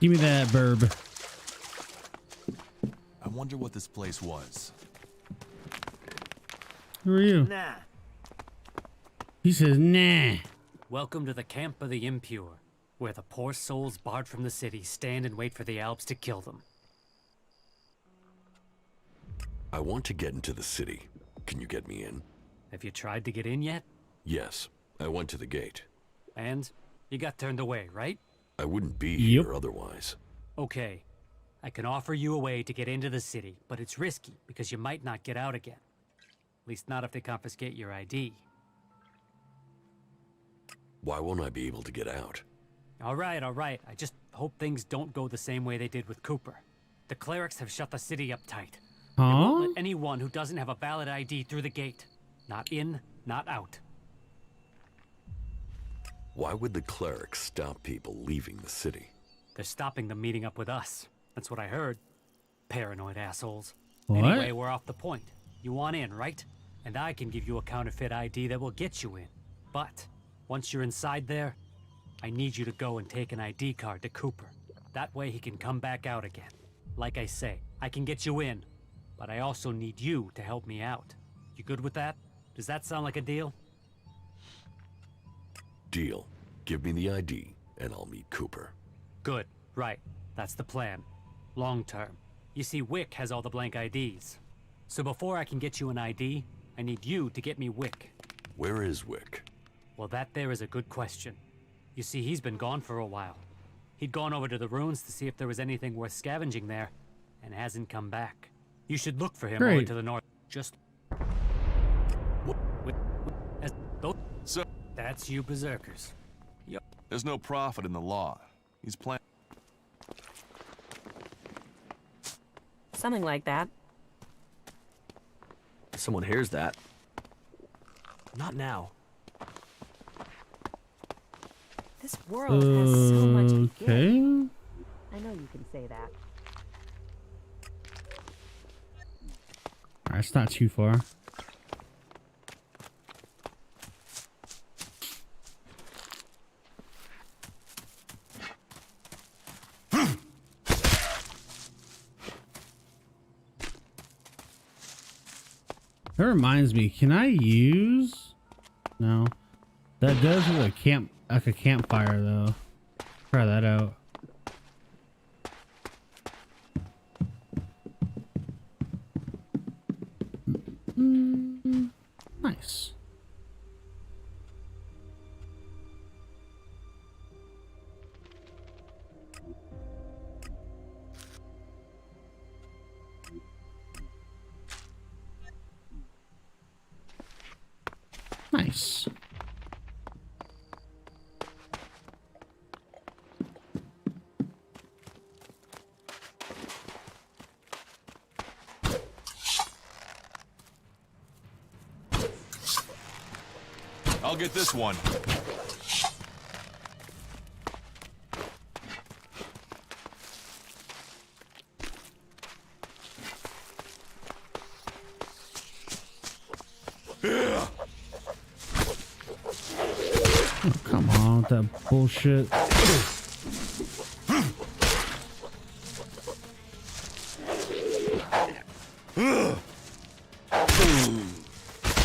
[SPEAKER 1] Give me that burb.
[SPEAKER 2] I wonder what this place was.
[SPEAKER 1] Who are you?
[SPEAKER 8] Nah.
[SPEAKER 1] He says, nah.
[SPEAKER 16] Welcome to the camp of the impure, where the poor souls barred from the city stand and wait for the Alps to kill them.
[SPEAKER 4] I want to get into the city. Can you get me in?
[SPEAKER 16] Have you tried to get in yet?
[SPEAKER 4] Yes. I went to the gate.
[SPEAKER 16] And you got turned away, right?
[SPEAKER 4] I wouldn't be here otherwise.
[SPEAKER 16] Okay. I can offer you a way to get into the city, but it's risky because you might not get out again. At least not if they confiscate your ID.
[SPEAKER 4] Why won't I be able to get out?
[SPEAKER 16] All right. I just hope things don't go the same way they did with Cooper. The clerics have shut the city up tight. They won't let anyone who doesn't have a valid ID through the gate. Not in, not out.
[SPEAKER 4] Why would the clerics stop people leaving the city?
[SPEAKER 16] They're stopping them meeting up with us. That's what I heard. Paranoid assholes.
[SPEAKER 1] What?
[SPEAKER 16] Anyway, we're off the point. You want in, right? And I can give you a counterfeit ID that will get you in. But once you're inside there, I need you to go and take an ID card to Cooper. That way he can come back out again. Like I say, I can get you in, but I also need you to help me out. You good with that? Does that sound like a deal?
[SPEAKER 4] Deal. Give me the ID, and I'll meet Cooper.
[SPEAKER 16] Good. Right. That's the plan. Long term. You see, Wick has all the blank IDs. So before I can get you an ID, I need you to get me Wick.
[SPEAKER 4] Where is Wick?
[SPEAKER 16] Well, that there is a good question. You see, he's been gone for a while. He'd gone over to the ruins to see if there was anything worth scavenging there, and hasn't come back. You should look for him over to the north. Just...
[SPEAKER 2] So,
[SPEAKER 16] that's you berserkers.
[SPEAKER 2] there's no profit in the law. He's playing.
[SPEAKER 9] Something like that.
[SPEAKER 3] If someone hears that.
[SPEAKER 17] Not now.
[SPEAKER 9] This world has so much to give.
[SPEAKER 1] Okay.
[SPEAKER 9] I know you can say that.
[SPEAKER 1] Alright, it's not too far. That reminds me, can I use? No. That does with a camp, like a campfire though. Try that out. Nice. Nice.
[SPEAKER 2] I'll get this one.
[SPEAKER 1] Oh, come on with that bullshit.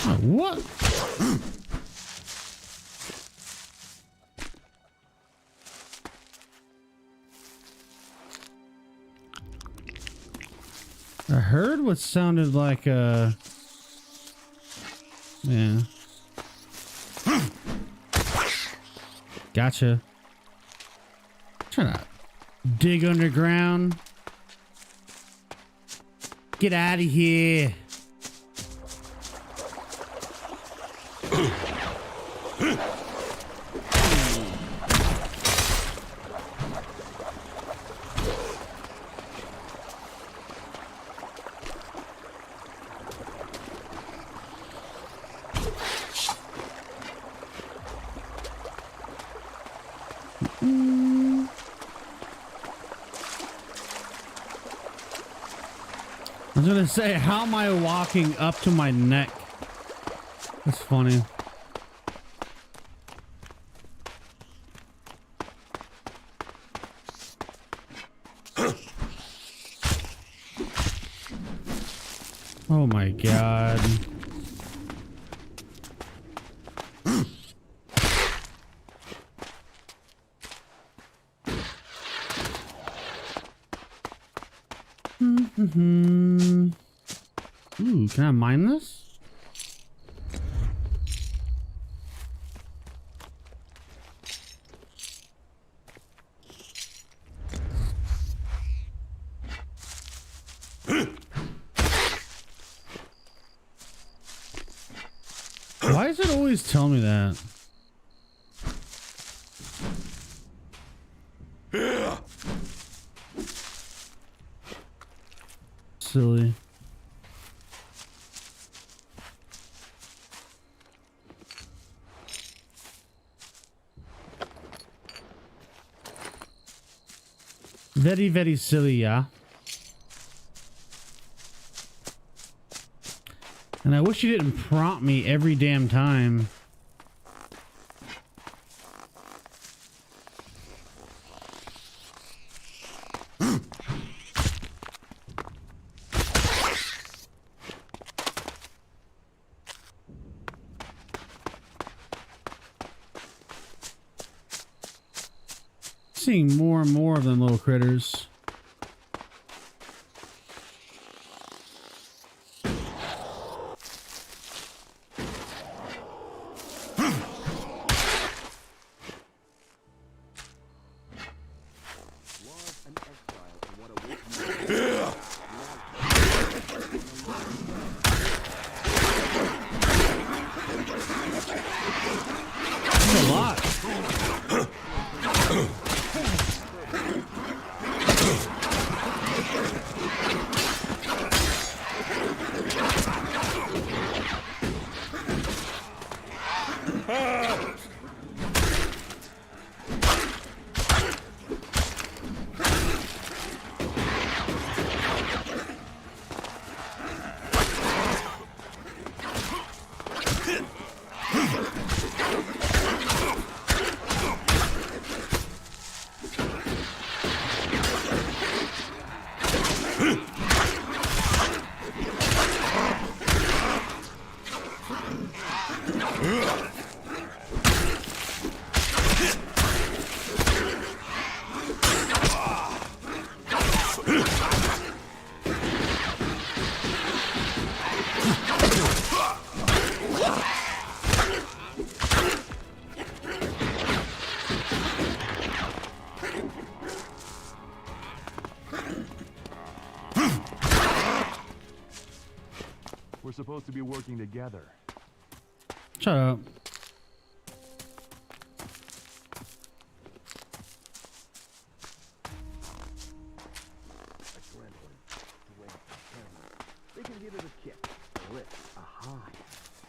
[SPEAKER 1] Oh, what? I heard what sounded like a... Yeah. Gotcha. Trying to dig underground. Get out of here. I was gonna say, how am I walking up to my neck? That's funny. Oh my god. Ooh, can I mine this? Why does it always tell me that? Silly. Very, very silly, yeah. And I wish you didn't prompt me every damn time. Seeing more and more of them little critters. That's a lot.
[SPEAKER 2] We're supposed to be working together.
[SPEAKER 1] Shut up.
[SPEAKER 17] They can give it a kick, a lift, a high.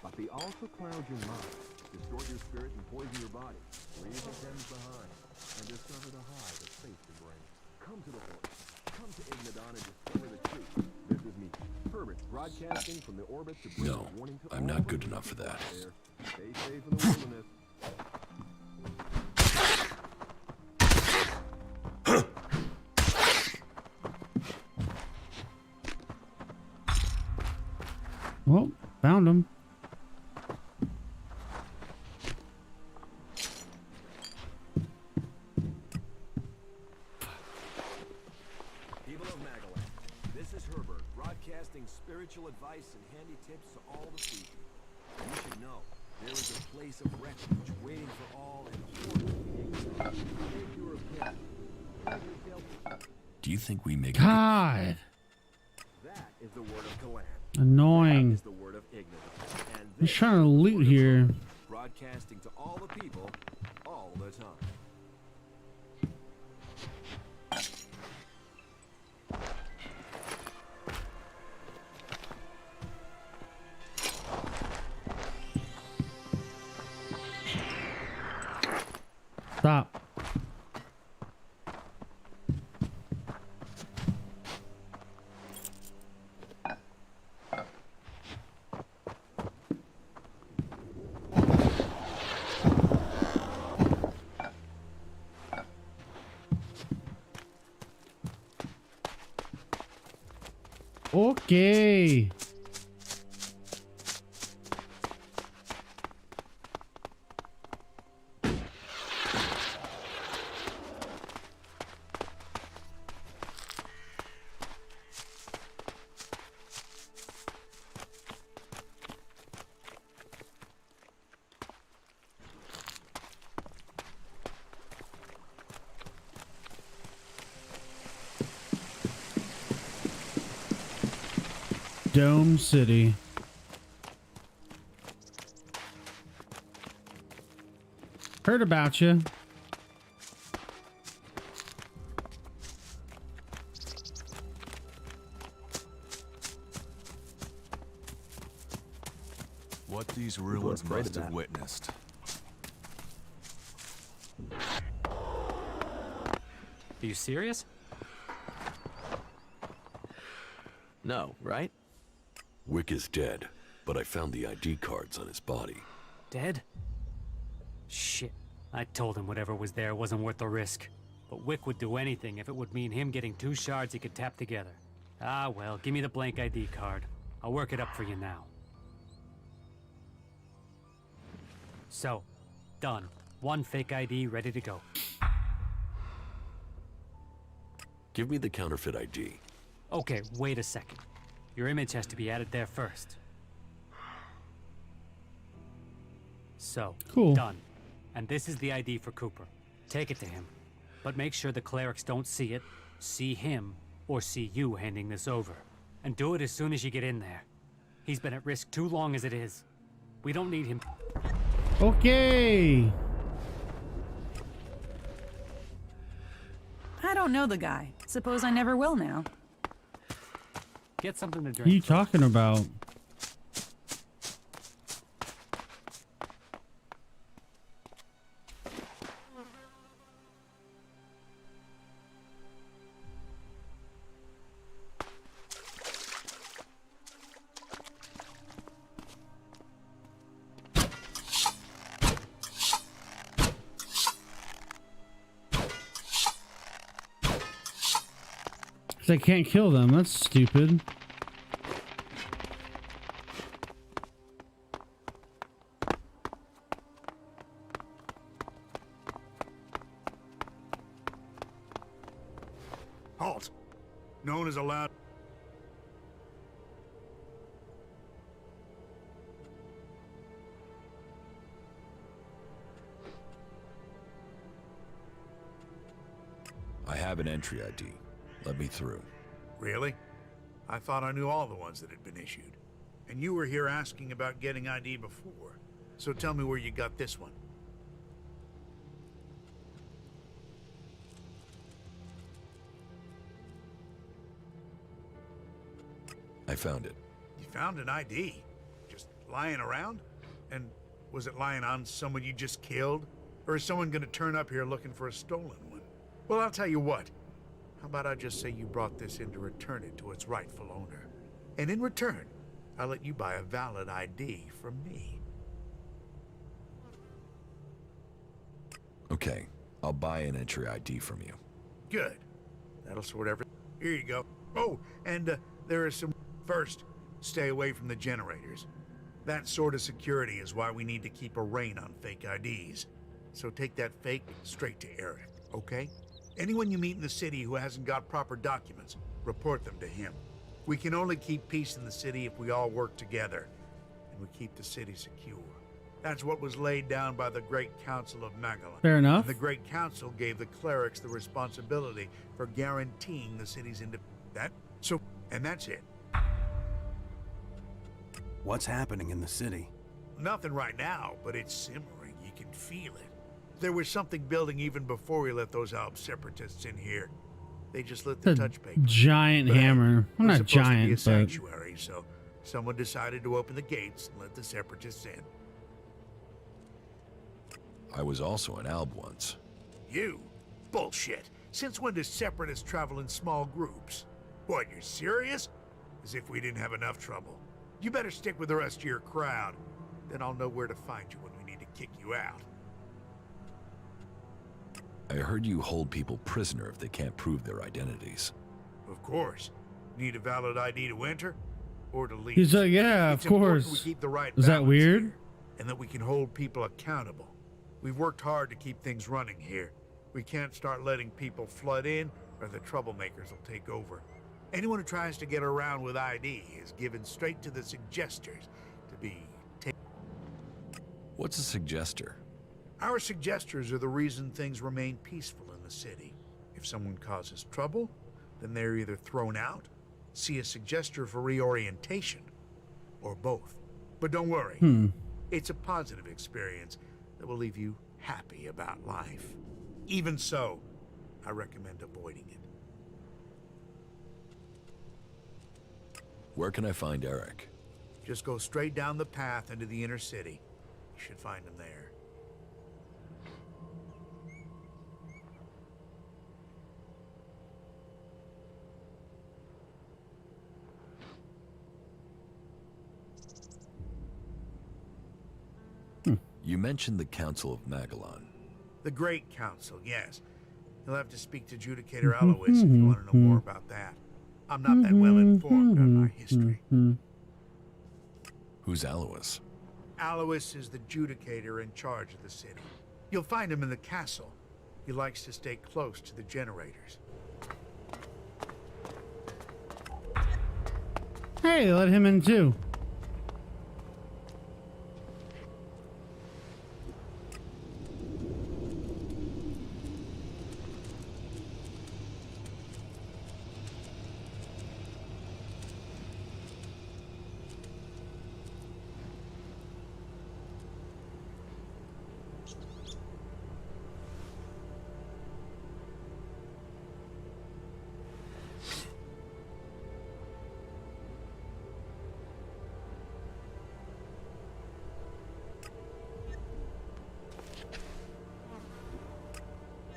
[SPEAKER 17] But they also cloud your mind, distort your spirit and poison your body. Leave the gems behind and discover the high that space can bring. Come to the horse. Come to Ignadon and discover the truth. This is me, Herbert, broadcasting from the orbit to bring
[SPEAKER 4] No,
[SPEAKER 17] a warning to
[SPEAKER 4] I'm
[SPEAKER 17] all
[SPEAKER 4] not
[SPEAKER 17] of
[SPEAKER 4] good
[SPEAKER 17] you
[SPEAKER 4] enough for that.
[SPEAKER 17] out there. Stay safe in the wilderness.
[SPEAKER 1] Well, found him.
[SPEAKER 17] People of Magalan, this is Herbert, broadcasting spiritual advice and handy tips to all the people. You should know, there is a place of refuge waiting for all in the horror. If you are a
[SPEAKER 4] Do you think we make
[SPEAKER 1] God.
[SPEAKER 17] that is the word of Kalan.
[SPEAKER 1] Annoying.
[SPEAKER 17] That is the word of Ignadon. And
[SPEAKER 1] I'm
[SPEAKER 17] this
[SPEAKER 1] just trying to loot here.
[SPEAKER 17] broadcasting to all the people, all the time.
[SPEAKER 1] Stop. Okay. Dome City. Heard about you.
[SPEAKER 2] What these ruins
[SPEAKER 17] afraid
[SPEAKER 2] must
[SPEAKER 17] of
[SPEAKER 2] have
[SPEAKER 17] that.
[SPEAKER 2] witnessed.
[SPEAKER 16] Are you serious?
[SPEAKER 3] No, right?
[SPEAKER 4] Wick is dead, but I found the ID cards on his body.
[SPEAKER 16] Dead? Shit. I told him whatever was there wasn't worth the risk. But Wick would do anything if it would mean him getting 2 shards he could tap together. Ah, well, give me the blank ID card. I'll work it up for you now. So, done. 1 fake ID ready to go.
[SPEAKER 4] Give me the counterfeit ID.
[SPEAKER 16] Okay, wait a second. Your image has to be added there first. So,
[SPEAKER 1] Cool.
[SPEAKER 16] done. And this is the ID for Cooper. Take it to him. But make sure the clerics don't see it, see him, or see you handing this over. And do it as soon as you get in there. He's been at risk too long as it is. We don't need him.
[SPEAKER 1] Okay.
[SPEAKER 18] I don't know the guy. Suppose I never will now.
[SPEAKER 16] Get something to
[SPEAKER 1] What are
[SPEAKER 16] drink.
[SPEAKER 1] you talking about? they can't kill them. That's stupid.
[SPEAKER 12] Halt. No one is allowed.
[SPEAKER 4] I have an entry ID. Let me through.
[SPEAKER 12] Really? I thought I knew all the ones that had been issued. And you were here asking about getting ID before. So tell me where you got this one.
[SPEAKER 4] I found it.
[SPEAKER 12] You found an ID? Just lying around? And was it lying on someone you just killed? Or is someone gonna turn up here looking for a stolen one? Well, I'll tell you what. How about I just say you brought this in to return it to its rightful owner? And in return, I'll let you buy a valid ID from me.
[SPEAKER 4] Okay, I'll buy an entry ID from you.
[SPEAKER 12] Good. That'll sort everything. Here you go. Oh, and there is some... First, stay away from the generators. That sort of security is why we need to keep a rein on fake IDs. So take that fake straight to Eric, okay? Anyone you meet in the city who hasn't got proper documents, report them to him. We can only keep peace in the city if we all work together, and we keep the city secure. That's what was laid down by the Great Council of Magellan.
[SPEAKER 1] Fair enough.
[SPEAKER 12] And the Great Council gave the clerics the responsibility for guaranteeing the city's and that's it.
[SPEAKER 6] What's happening in the city?
[SPEAKER 12] Nothing right now, but it's simmering. You can feel it. There was something building even before we let those Alb separatists in here. They just lit the touch paper.
[SPEAKER 1] Giant
[SPEAKER 12] But
[SPEAKER 1] hammer. Well,
[SPEAKER 12] it was
[SPEAKER 1] not
[SPEAKER 12] supposed to be a
[SPEAKER 1] giant, but
[SPEAKER 12] sanctuary, so someone decided to open the gates and let the separatists in.
[SPEAKER 4] I was also an Alb once.
[SPEAKER 12] You? Bullshit. Since when do separatists travel in small groups? What, you're serious? As if we didn't have enough trouble. You better stick with the rest of your crowd. Then I'll know where to find you when we need to kick you out.
[SPEAKER 4] I heard you hold people prisoner if they can't prove their identities.
[SPEAKER 12] Of course. Need a valid ID to enter or to leave.
[SPEAKER 1] he's like, yeah,
[SPEAKER 12] It's
[SPEAKER 1] of
[SPEAKER 12] important
[SPEAKER 1] course.
[SPEAKER 12] we keep the right
[SPEAKER 1] Is that
[SPEAKER 12] balance
[SPEAKER 1] weird?
[SPEAKER 12] here, and that we can hold people accountable. We've worked hard to keep things running here. We can't start letting people flood in, or the troublemakers will take over. Anyone who tries to get around with ID is given straight to the suggesters to be taken.
[SPEAKER 4] What's a suggester?
[SPEAKER 12] Our suggesters are the reason things remain peaceful in the city. If someone causes trouble, then they're either thrown out, see a suggester for reorientation, or both. But don't worry, it's a positive experience that will leave you happy about life. Even so, I recommend avoiding it.
[SPEAKER 4] Where can I find Eric?
[SPEAKER 12] Just go straight down the path into the inner city. You should find him there.
[SPEAKER 4] You mentioned the Council of Magellan.
[SPEAKER 12] The Great Council, yes. You'll have to speak to Judicator Alois if you want to know more about that. I'm not that well informed on my history.
[SPEAKER 4] Who's Alois?
[SPEAKER 12] Alois is the Judicator in charge of the city. You'll find him in the castle. He likes to stay close to the generators.
[SPEAKER 1] Hey, let him in too.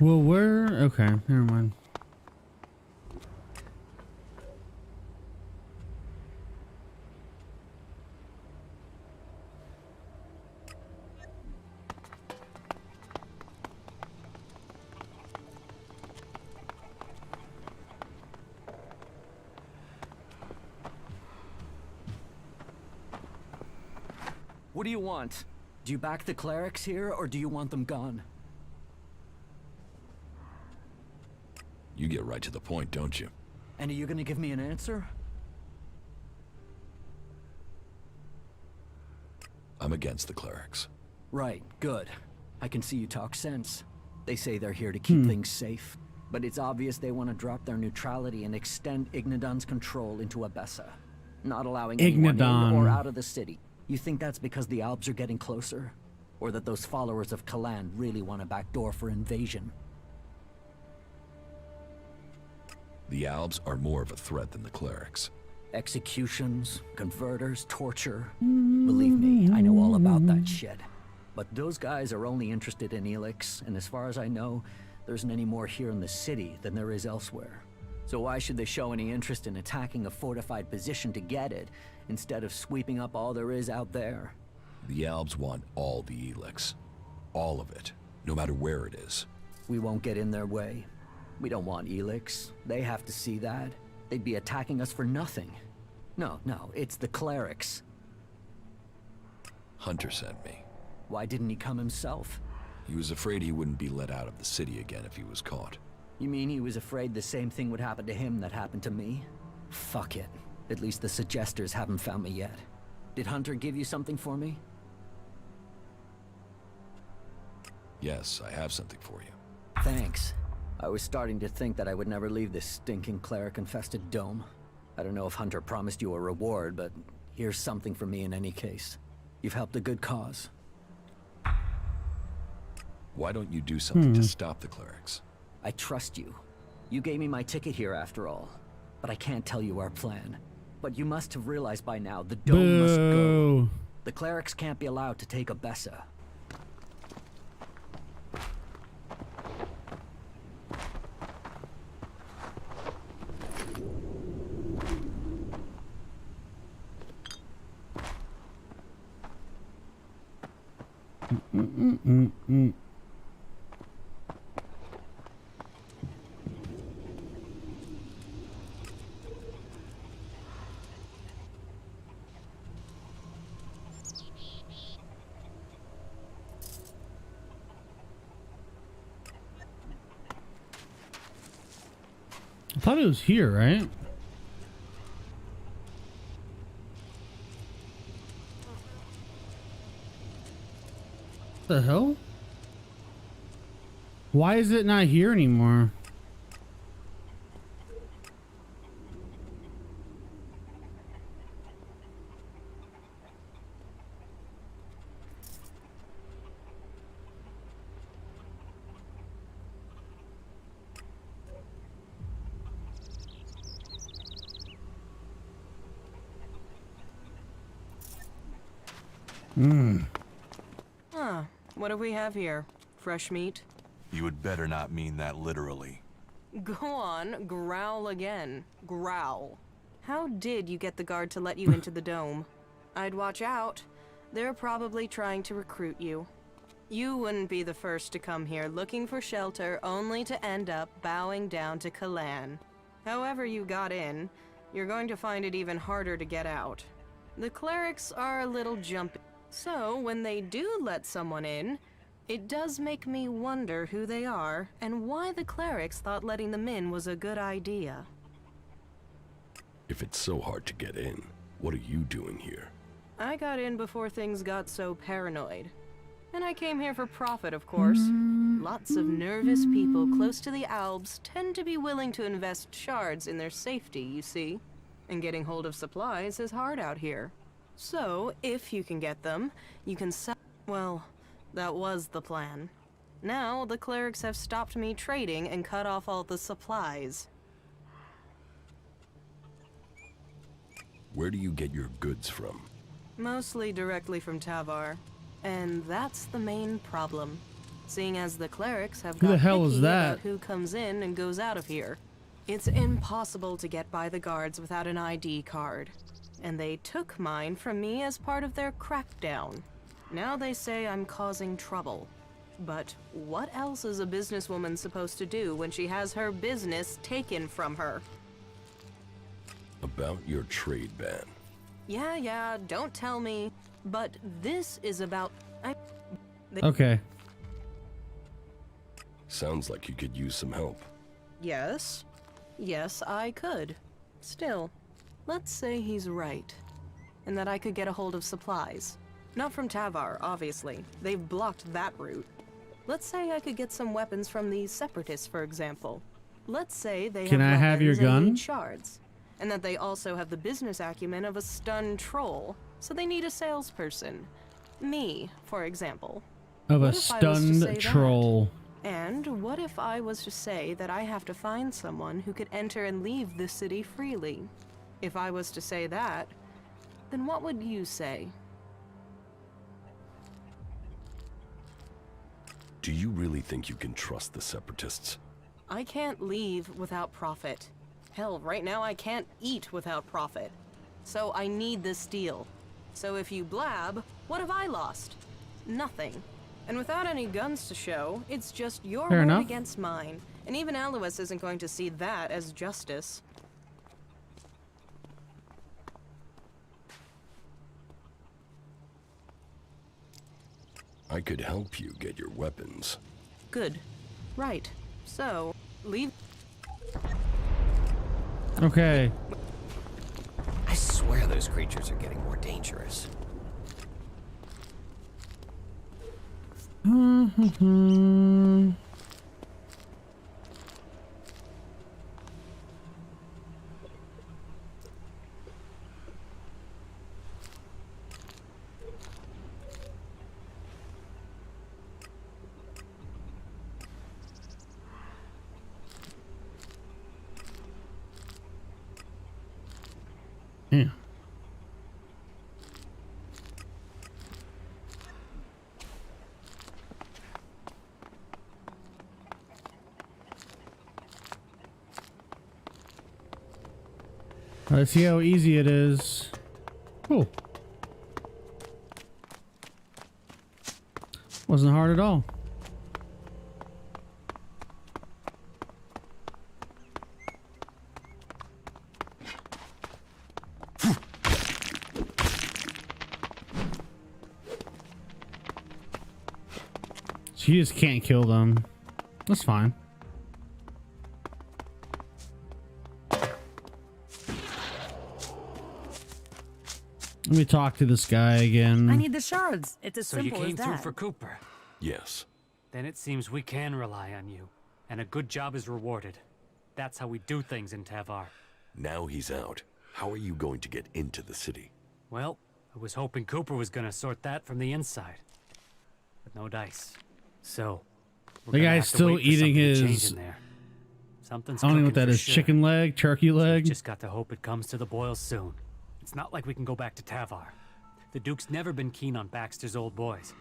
[SPEAKER 1] Well, where? Okay, never mind.
[SPEAKER 19] What do you want? Do you back the clerics here, or do you want them gone?
[SPEAKER 4] You get right to the point, don't you?
[SPEAKER 19] And are you gonna give me an answer?
[SPEAKER 4] I'm against the clerics.
[SPEAKER 19] Right, good. I can see you talk sense. They say they're here to keep things safe, but it's obvious they want to drop their neutrality and extend Ignadon's control into Abessa, not allowing anyone in or out of the city. You think that's because the Albs are getting closer? Or that those followers of Kalan really want a backdoor for invasion?
[SPEAKER 4] The Albs are more of a threat than the clerics.
[SPEAKER 19] Executions, converters, torture. Believe me, I know all about that shit. But those guys are only interested in Elix, and as far as I know, there isn't any more here in the city than there is elsewhere. So why should they show any interest in attacking a fortified position to get it, instead of sweeping up all there is out there?
[SPEAKER 4] The Albs want all the Elix. All of it, no matter where it is.
[SPEAKER 19] We won't get in their way. We don't want Elix. They have to see that. They'd be attacking us for nothing. No, it's the clerics.
[SPEAKER 4] Hunter sent me.
[SPEAKER 19] Why didn't he come himself?
[SPEAKER 4] He was afraid he wouldn't be let out of the city again if he was caught.
[SPEAKER 19] You mean he was afraid the same thing would happen to him that happened to me? Fuck it. At least the Suggesters haven't found me yet. Did Hunter give you something for me?
[SPEAKER 4] Yes, I have something for you.
[SPEAKER 19] Thanks. I was starting to think that I would never leave this stinking cleric-infested dome. I don't know if Hunter promised you a reward, but here's something for me in any case. You've helped a good cause.
[SPEAKER 4] Why don't you do something to stop the clerics?
[SPEAKER 19] I trust you. You gave me my ticket here after all. But I can't tell you our plan. But you must have realized by now the dome must go. The clerics can't be allowed to take Abessa.
[SPEAKER 1] I thought it was here, right? What the hell? Why is it not here anymore?
[SPEAKER 9] Huh. What do we have here? Fresh meat?
[SPEAKER 2] You would better not mean that literally.
[SPEAKER 9] Go on, growl again. Growl. How did you get the guard to let you into the dome? I'd watch out. They're probably trying to recruit you. You wouldn't be the first to come here looking for shelter only to end up bowing down to Kalan. However you got in, you're going to find it even harder to get out. The clerics are a little jumpy. So, when they do let someone in, it does make me wonder who they are and why the clerics thought letting them in was a good idea.
[SPEAKER 4] If it's so hard to get in, what are you doing here?
[SPEAKER 9] I got in before things got so paranoid. And I came here for profit, of course. Lots of nervous people close to the Albs tend to be willing to invest shards in their safety, you see. And getting hold of supplies is hard out here. So, if you can get them, you can sell. Well, that was the plan. Now, the clerics have stopped me trading and cut off all the supplies.
[SPEAKER 4] Where do you get your goods from?
[SPEAKER 9] Mostly directly from Tavar. And that's the main problem. Seeing as the clerics have
[SPEAKER 1] Who
[SPEAKER 9] got
[SPEAKER 1] the hell
[SPEAKER 9] picky
[SPEAKER 1] is that?
[SPEAKER 9] about who comes in and goes out of here. It's impossible to get by the guards without an ID card. And they took mine from me as part of their crackdown. Now they say I'm causing trouble. But what else is a businesswoman supposed to do when she has her business taken from her?
[SPEAKER 4] About your trade ban.
[SPEAKER 9] Yeah, don't tell me. But this is about...
[SPEAKER 1] Okay.
[SPEAKER 4] Sounds like you could use some help.
[SPEAKER 9] Yes. Yes, I could. Still, let's say he's right. And that I could get a hold of supplies. Not from Tavar, obviously. They've blocked that route. Let's say I could get some weapons from these separatists, for example. Let's say they
[SPEAKER 1] Can I have your
[SPEAKER 9] weapons and
[SPEAKER 1] gun?
[SPEAKER 9] need shards. And that they also have the business acumen of a stunned troll. So they need a salesperson. Me, for example.
[SPEAKER 1] Of a
[SPEAKER 9] What if I was to say
[SPEAKER 1] stunned
[SPEAKER 9] that?
[SPEAKER 1] troll.
[SPEAKER 9] And what if I was to say that I have to find someone who could enter and leave this city freely? If I was to say that, then what would you say?
[SPEAKER 4] Do you really think you can trust the Separatists?
[SPEAKER 9] I can't leave without profit. Hell, right now I can't eat without profit. So I need this deal. So if you blab, what have I lost? Nothing. And without any guns to show, it's just your
[SPEAKER 1] Fair
[SPEAKER 9] word
[SPEAKER 1] enough.
[SPEAKER 9] against mine. And even Alois isn't going to see that as justice.
[SPEAKER 4] I could help you get your weapons.
[SPEAKER 9] Good. Right. So, leave...
[SPEAKER 1] Okay.
[SPEAKER 13] I swear those creatures are getting more dangerous.
[SPEAKER 1] Yeah. Let's see how easy it is. Cool. Wasn't hard at all. She just can't kill them. That's fine. Let me talk to this guy again.
[SPEAKER 18] I need the shards. It's as
[SPEAKER 16] So you
[SPEAKER 18] simple as
[SPEAKER 16] came through
[SPEAKER 18] that.
[SPEAKER 16] for Cooper.
[SPEAKER 4] Yes.
[SPEAKER 16] Then it seems we can rely on you. And a good job is rewarded. That's how we do things in Tavar.
[SPEAKER 4] Now he's out. How are you going to get into the city?
[SPEAKER 16] Well, I was hoping Cooper was gonna sort that from the inside. But no dice. So, we're
[SPEAKER 1] The
[SPEAKER 16] gonna
[SPEAKER 1] guy's
[SPEAKER 16] have to
[SPEAKER 1] still
[SPEAKER 16] wait for
[SPEAKER 1] eating
[SPEAKER 16] something to change
[SPEAKER 1] his-
[SPEAKER 16] in there. Something's
[SPEAKER 1] I don't know what
[SPEAKER 16] cooking
[SPEAKER 1] that
[SPEAKER 16] for
[SPEAKER 1] is.
[SPEAKER 16] sure.
[SPEAKER 1] Chicken leg? Turkey leg?
[SPEAKER 16] Just got to hope it comes to the boil soon. It's not like we can go back to Tavar. The Duke's never been keen on Baxter's old boys.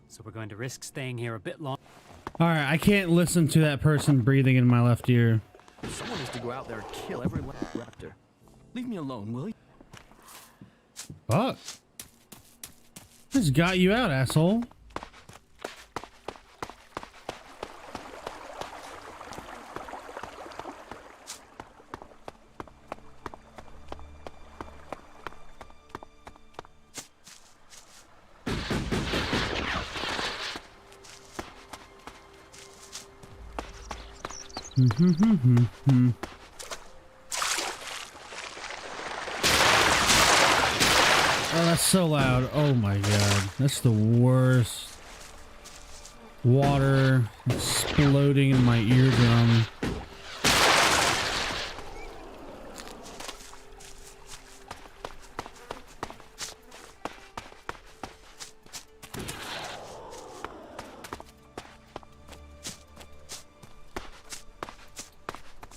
[SPEAKER 16] So we're going to risk staying here a bit long.
[SPEAKER 1] Alright, I can't listen to that person breathing in my left ear.
[SPEAKER 11] Someone has to go out there and kill every last raptor. Leave me alone, will you?
[SPEAKER 1] Fuck. Just got you out, asshole. Oh, that's so loud. Oh my god. That's the worst. Water exploding in my eardrum.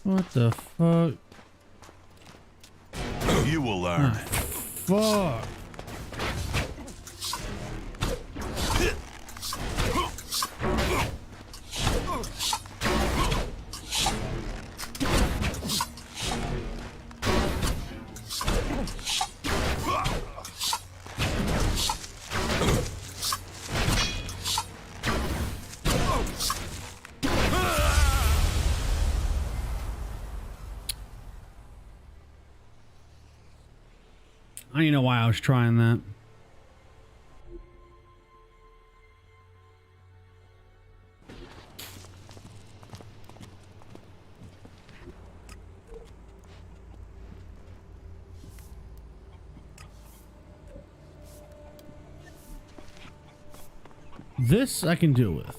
[SPEAKER 1] What the fuck?
[SPEAKER 2] You will learn.
[SPEAKER 1] Fuck. don't even know why I was trying that. This I can deal with.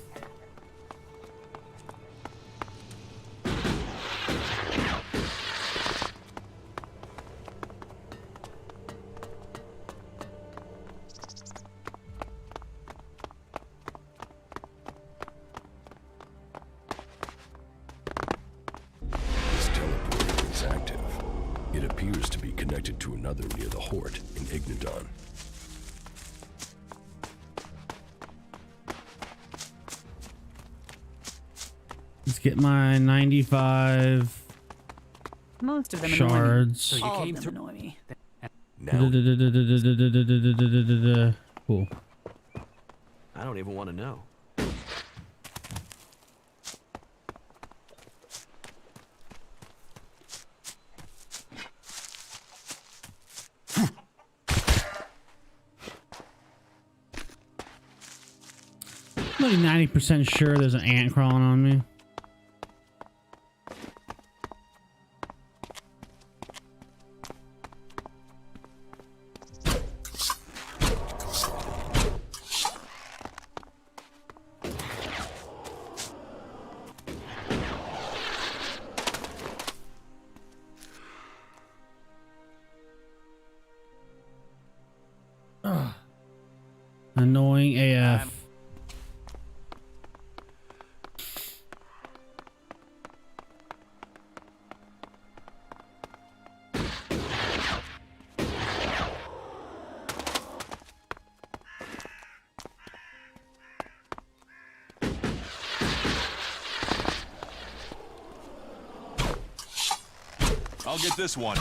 [SPEAKER 4] This teleporter is active. It appears to be connected to another near the Hort in Ignadon.
[SPEAKER 1] Let's get my 95
[SPEAKER 18] Most of them
[SPEAKER 1] shards.
[SPEAKER 18] annoy me. All of them annoy me.
[SPEAKER 1] Cool.
[SPEAKER 7] I don't even want to know.
[SPEAKER 1] I'm like 90% sure there's an ant crawling on me. Ugh. Annoying AF.
[SPEAKER 2] I'll get this one.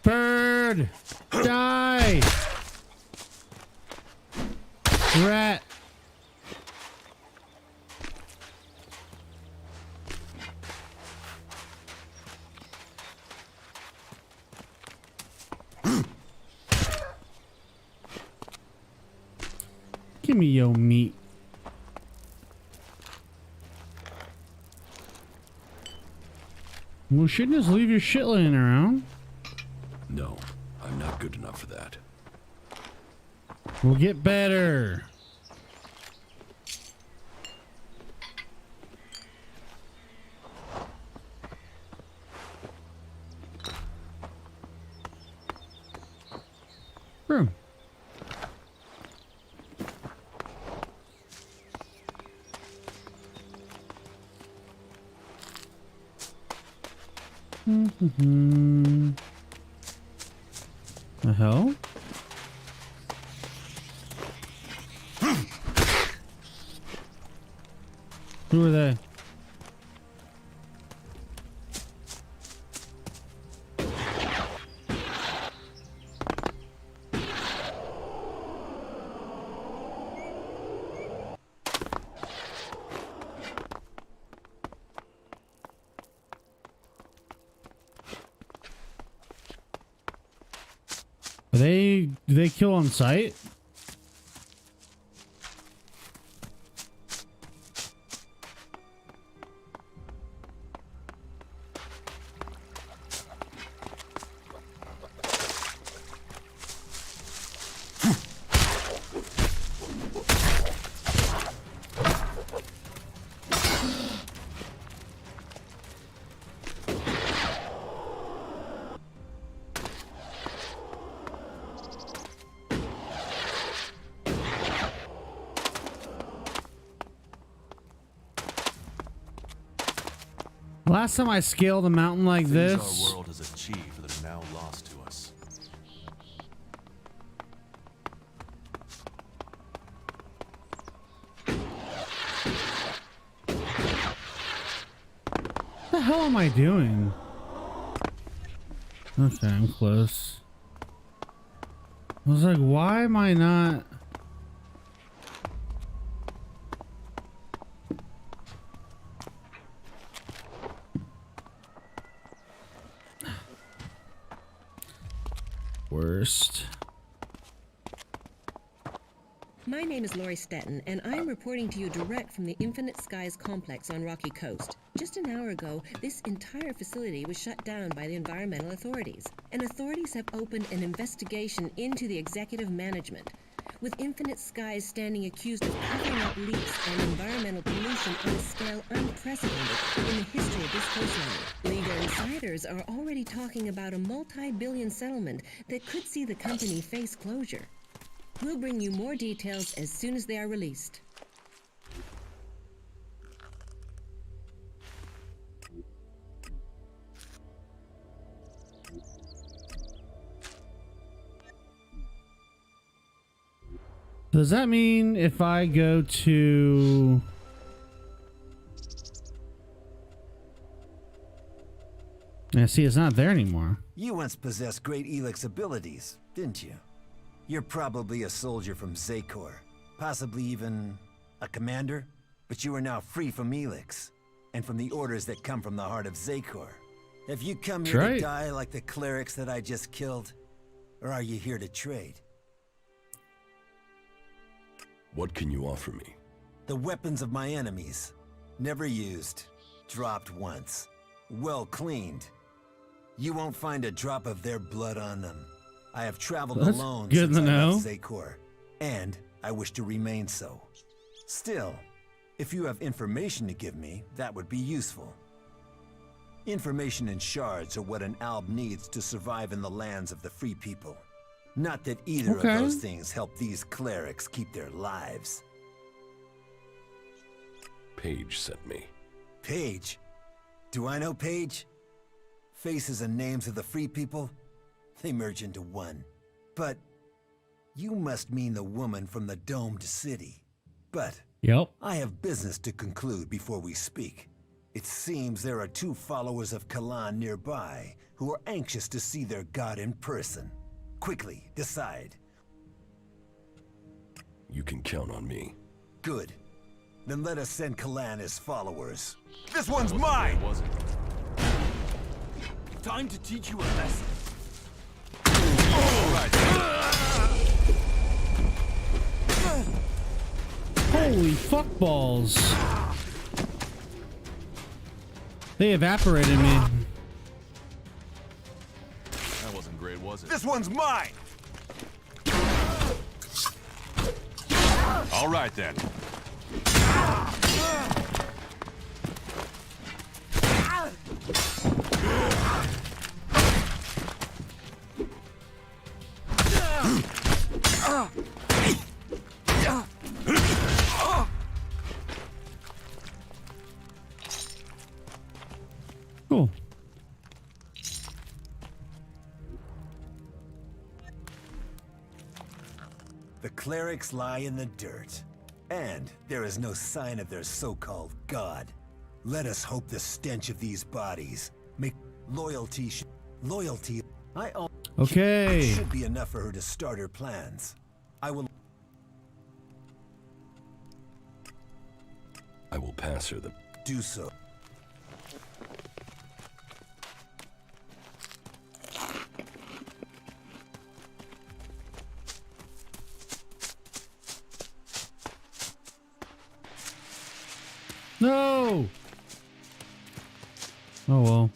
[SPEAKER 1] Bird! Die! Rat! Give me your meat. Well, shouldn't just leave your shit laying around.
[SPEAKER 4] No, I'm not good enough for that.
[SPEAKER 1] We'll get better. Room. The hell? Who are they? Do they kill on sight? Last time I scaled a mountain like
[SPEAKER 2] Things
[SPEAKER 1] this.
[SPEAKER 2] our world has achieved that are now lost to us.
[SPEAKER 1] What the hell am I doing? Okay, I'm close. I was like, why am I not? Worst.
[SPEAKER 20] My name is Lori Stetton, and I'm reporting to you direct from the Infinite Skies complex on Rocky Coast. Just an hour ago, this entire facility was shut down by the environmental authorities, and authorities have opened an investigation into the executive management, with Infinite Skies standing accused of covering up leaks and environmental pollution on a scale unprecedented in the history of this coastline. Legal insiders are already talking about a multi-billion settlement that could see the company face closure. We'll bring you more details as soon as they are released.
[SPEAKER 1] Does that mean if I go to... Yeah, see, it's not there anymore.
[SPEAKER 21] You once possessed great Elix abilities, didn't you? You're probably a soldier from Zakor, possibly even a commander, but you are now free from Elix, and from the orders that come from the heart of Zakor. Have you come here to die like the clerics that I just killed? Or are you here to trade?
[SPEAKER 4] What can you offer me?
[SPEAKER 21] The weapons of my enemies. Never used. Dropped once. Well cleaned. You won't find a drop of their blood on them. I have traveled alone since I left Zakor, and I wish to remain so. Still, if you have information to give me, that would be useful. Information and shards are what an alb needs to survive in the lands of the free people. Not that either of those things help these clerics keep their lives.
[SPEAKER 4] Paige sent me.
[SPEAKER 21] Paige? Do I know Paige? Faces and names of the free people? They merge into one. But you must mean the woman from the domed city. But I have business to conclude before we speak. It seems there are 2 followers of Kalan nearby who are anxious to see their god in person. Quickly, decide.
[SPEAKER 4] You can count on me.
[SPEAKER 21] Good. Then let us send Kalan as followers. This one's mine!
[SPEAKER 11] Time to teach you a lesson.
[SPEAKER 1] Holy fuck balls. They evaporated me.
[SPEAKER 2] That wasn't great, was it?
[SPEAKER 21] This one's mine!
[SPEAKER 2] All right then.
[SPEAKER 1] Cool.
[SPEAKER 21] The clerics lie in the dirt, and there is no sign of their so-called god. Let us hope the stench of these bodies make loyalty.
[SPEAKER 1] Okay.
[SPEAKER 21] Should be enough for her to start her plans. I will
[SPEAKER 4] pass her the.
[SPEAKER 21] Do so.
[SPEAKER 1] No. Oh well.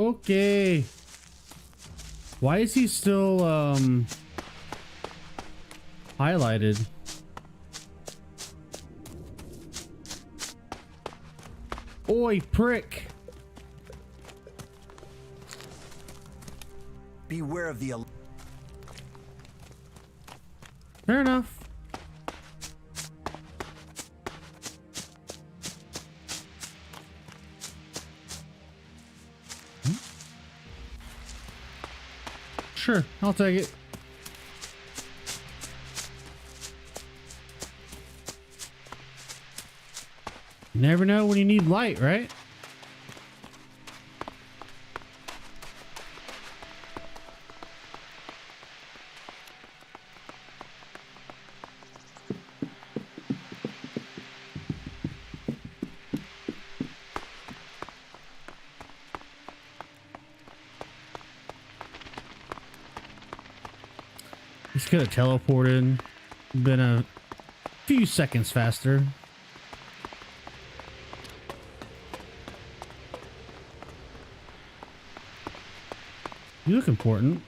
[SPEAKER 1] Okay. Why is he still highlighted? Oi, prick.
[SPEAKER 21] Beware of the...
[SPEAKER 1] Fair enough. Sure, I'll take it. You never know when you need light, right? This could have teleported, been a few seconds faster. You look important.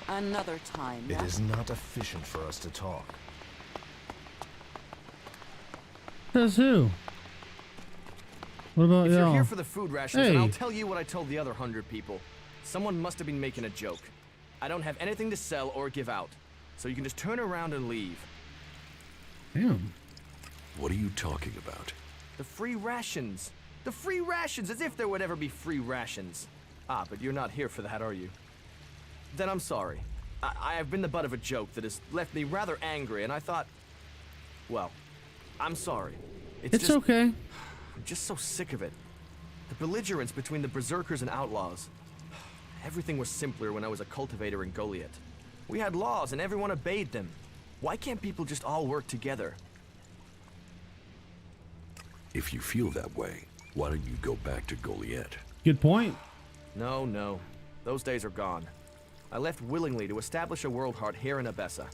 [SPEAKER 5] Another time.
[SPEAKER 22] It is not efficient for us to talk.
[SPEAKER 1] Says who? What about
[SPEAKER 23] If
[SPEAKER 1] y'all?
[SPEAKER 23] you're here for the food rations, then
[SPEAKER 1] Hey.
[SPEAKER 23] I'll tell you what I told the other 100 people. Someone must have been making a joke. I don't have anything to sell or give out, so you can just turn around and leave.
[SPEAKER 1] Damn.
[SPEAKER 4] What are you talking about?
[SPEAKER 23] The free rations. The free rations, as if there would ever be free rations. Ah, but you're not here for that, are you? Then I'm sorry. I have been the butt of a joke that has left me rather angry, and I thought... Well, I'm sorry.
[SPEAKER 1] It's
[SPEAKER 23] just,
[SPEAKER 1] okay.
[SPEAKER 23] I'm just so sick of it. The belligerence between the berserkers and outlaws. Everything was simpler when I was a cultivator in Goliath. We had laws and everyone obeyed them. Why can't people just all work together?
[SPEAKER 4] If you feel that way, why don't you go back to Goliath?
[SPEAKER 1] Good point.
[SPEAKER 23] No. Those days are gone. I left willingly to establish a world heart here in Abessa.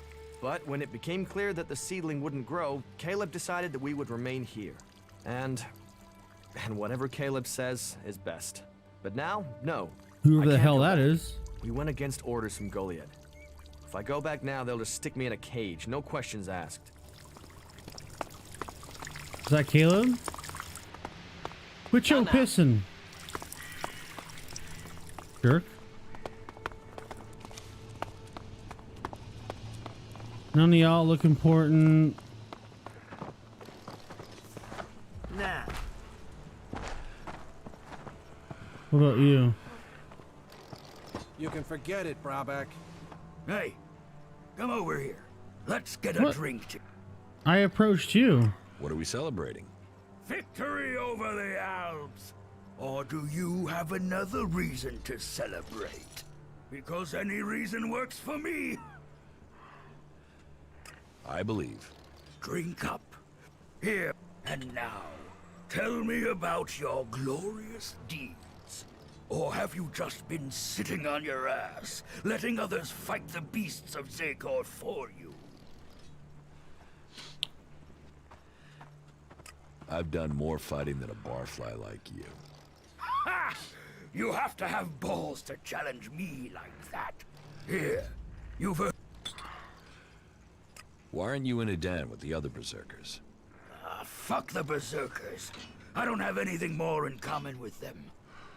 [SPEAKER 23] But when it became clear that the seedling wouldn't grow, Caleb decided that we would remain here. And whatever Caleb says is best. But now, no.
[SPEAKER 1] Whoever the hell that is.
[SPEAKER 23] We went against orders from Goliath. If I go back now, they'll just stick me in a cage, no questions asked.
[SPEAKER 1] Is that Caleb? Quit your pissing. Jerk. None of y'all look important.
[SPEAKER 12] Nah.
[SPEAKER 1] What about you?
[SPEAKER 6] You can forget it, Brabeck.
[SPEAKER 12] Hey, come over here. Let's get
[SPEAKER 1] What?
[SPEAKER 12] a drink.
[SPEAKER 1] I approached you.
[SPEAKER 4] What are we celebrating?
[SPEAKER 12] Victory over the Alps. Or do you have another reason to celebrate? Because any reason works for me.
[SPEAKER 4] I believe.
[SPEAKER 12] Drink up. Here and now. Tell me about your glorious deeds. Or have you just been sitting on your ass, letting others fight the beasts of Zakor for you?
[SPEAKER 4] I've done more fighting than a barfly like you.
[SPEAKER 12] Ha! You have to have balls to challenge me like that. Here, you've heard.
[SPEAKER 4] Why aren't you in Adan with the other berserkers?
[SPEAKER 12] Fuck the berserkers. I don't have anything more in common with them.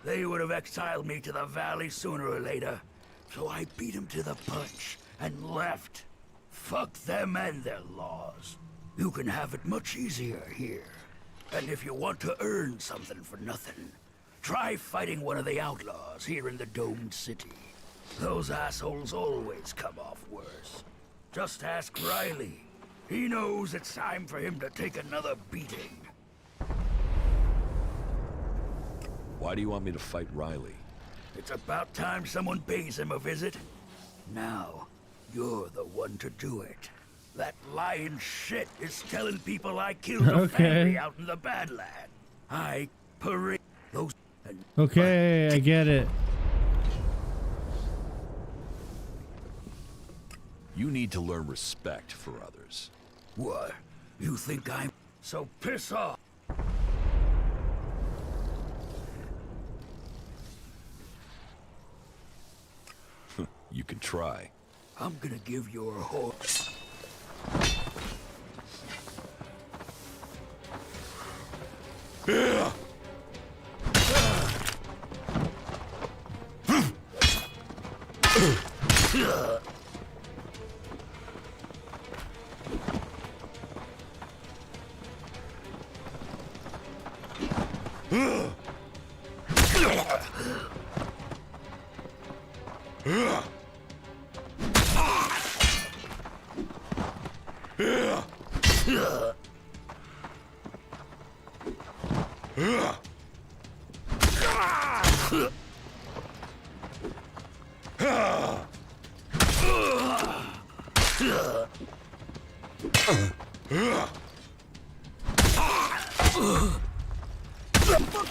[SPEAKER 12] They would have exiled me to the valley sooner or later. So I beat them to the punch and left. Fuck them and their laws. You can have it much easier here. And if you want to earn something for nothing, try fighting one of the outlaws here in the domed city. Those assholes always come off worse. Just ask Riley. He knows it's time for him to take another beating.
[SPEAKER 4] Why do you want me to fight Riley?
[SPEAKER 12] It's about time someone pays him a visit. Now, you're the one to do it. That lying shit is telling people I killed a family out in the Badland. I parade those...
[SPEAKER 1] Okay, I get it.
[SPEAKER 4] You need to learn respect for others.
[SPEAKER 12] What? You think I'm... So piss off.
[SPEAKER 4] You can try.
[SPEAKER 19] I'm gonna give your horse.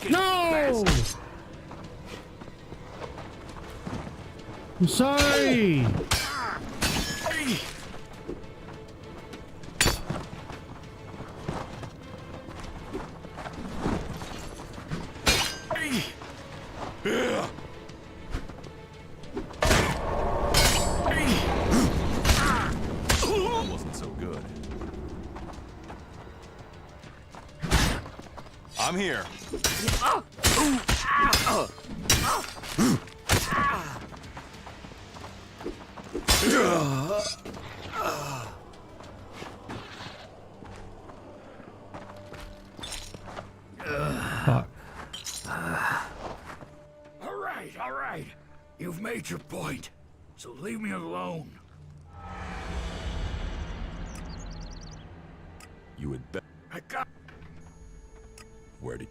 [SPEAKER 1] No! I'm sorry.
[SPEAKER 2] Wasn't so good. I'm here.
[SPEAKER 1] Fuck.
[SPEAKER 12] All right. You've made your point, so leave me alone.
[SPEAKER 4] You had better.
[SPEAKER 12] I got.
[SPEAKER 4] Where did?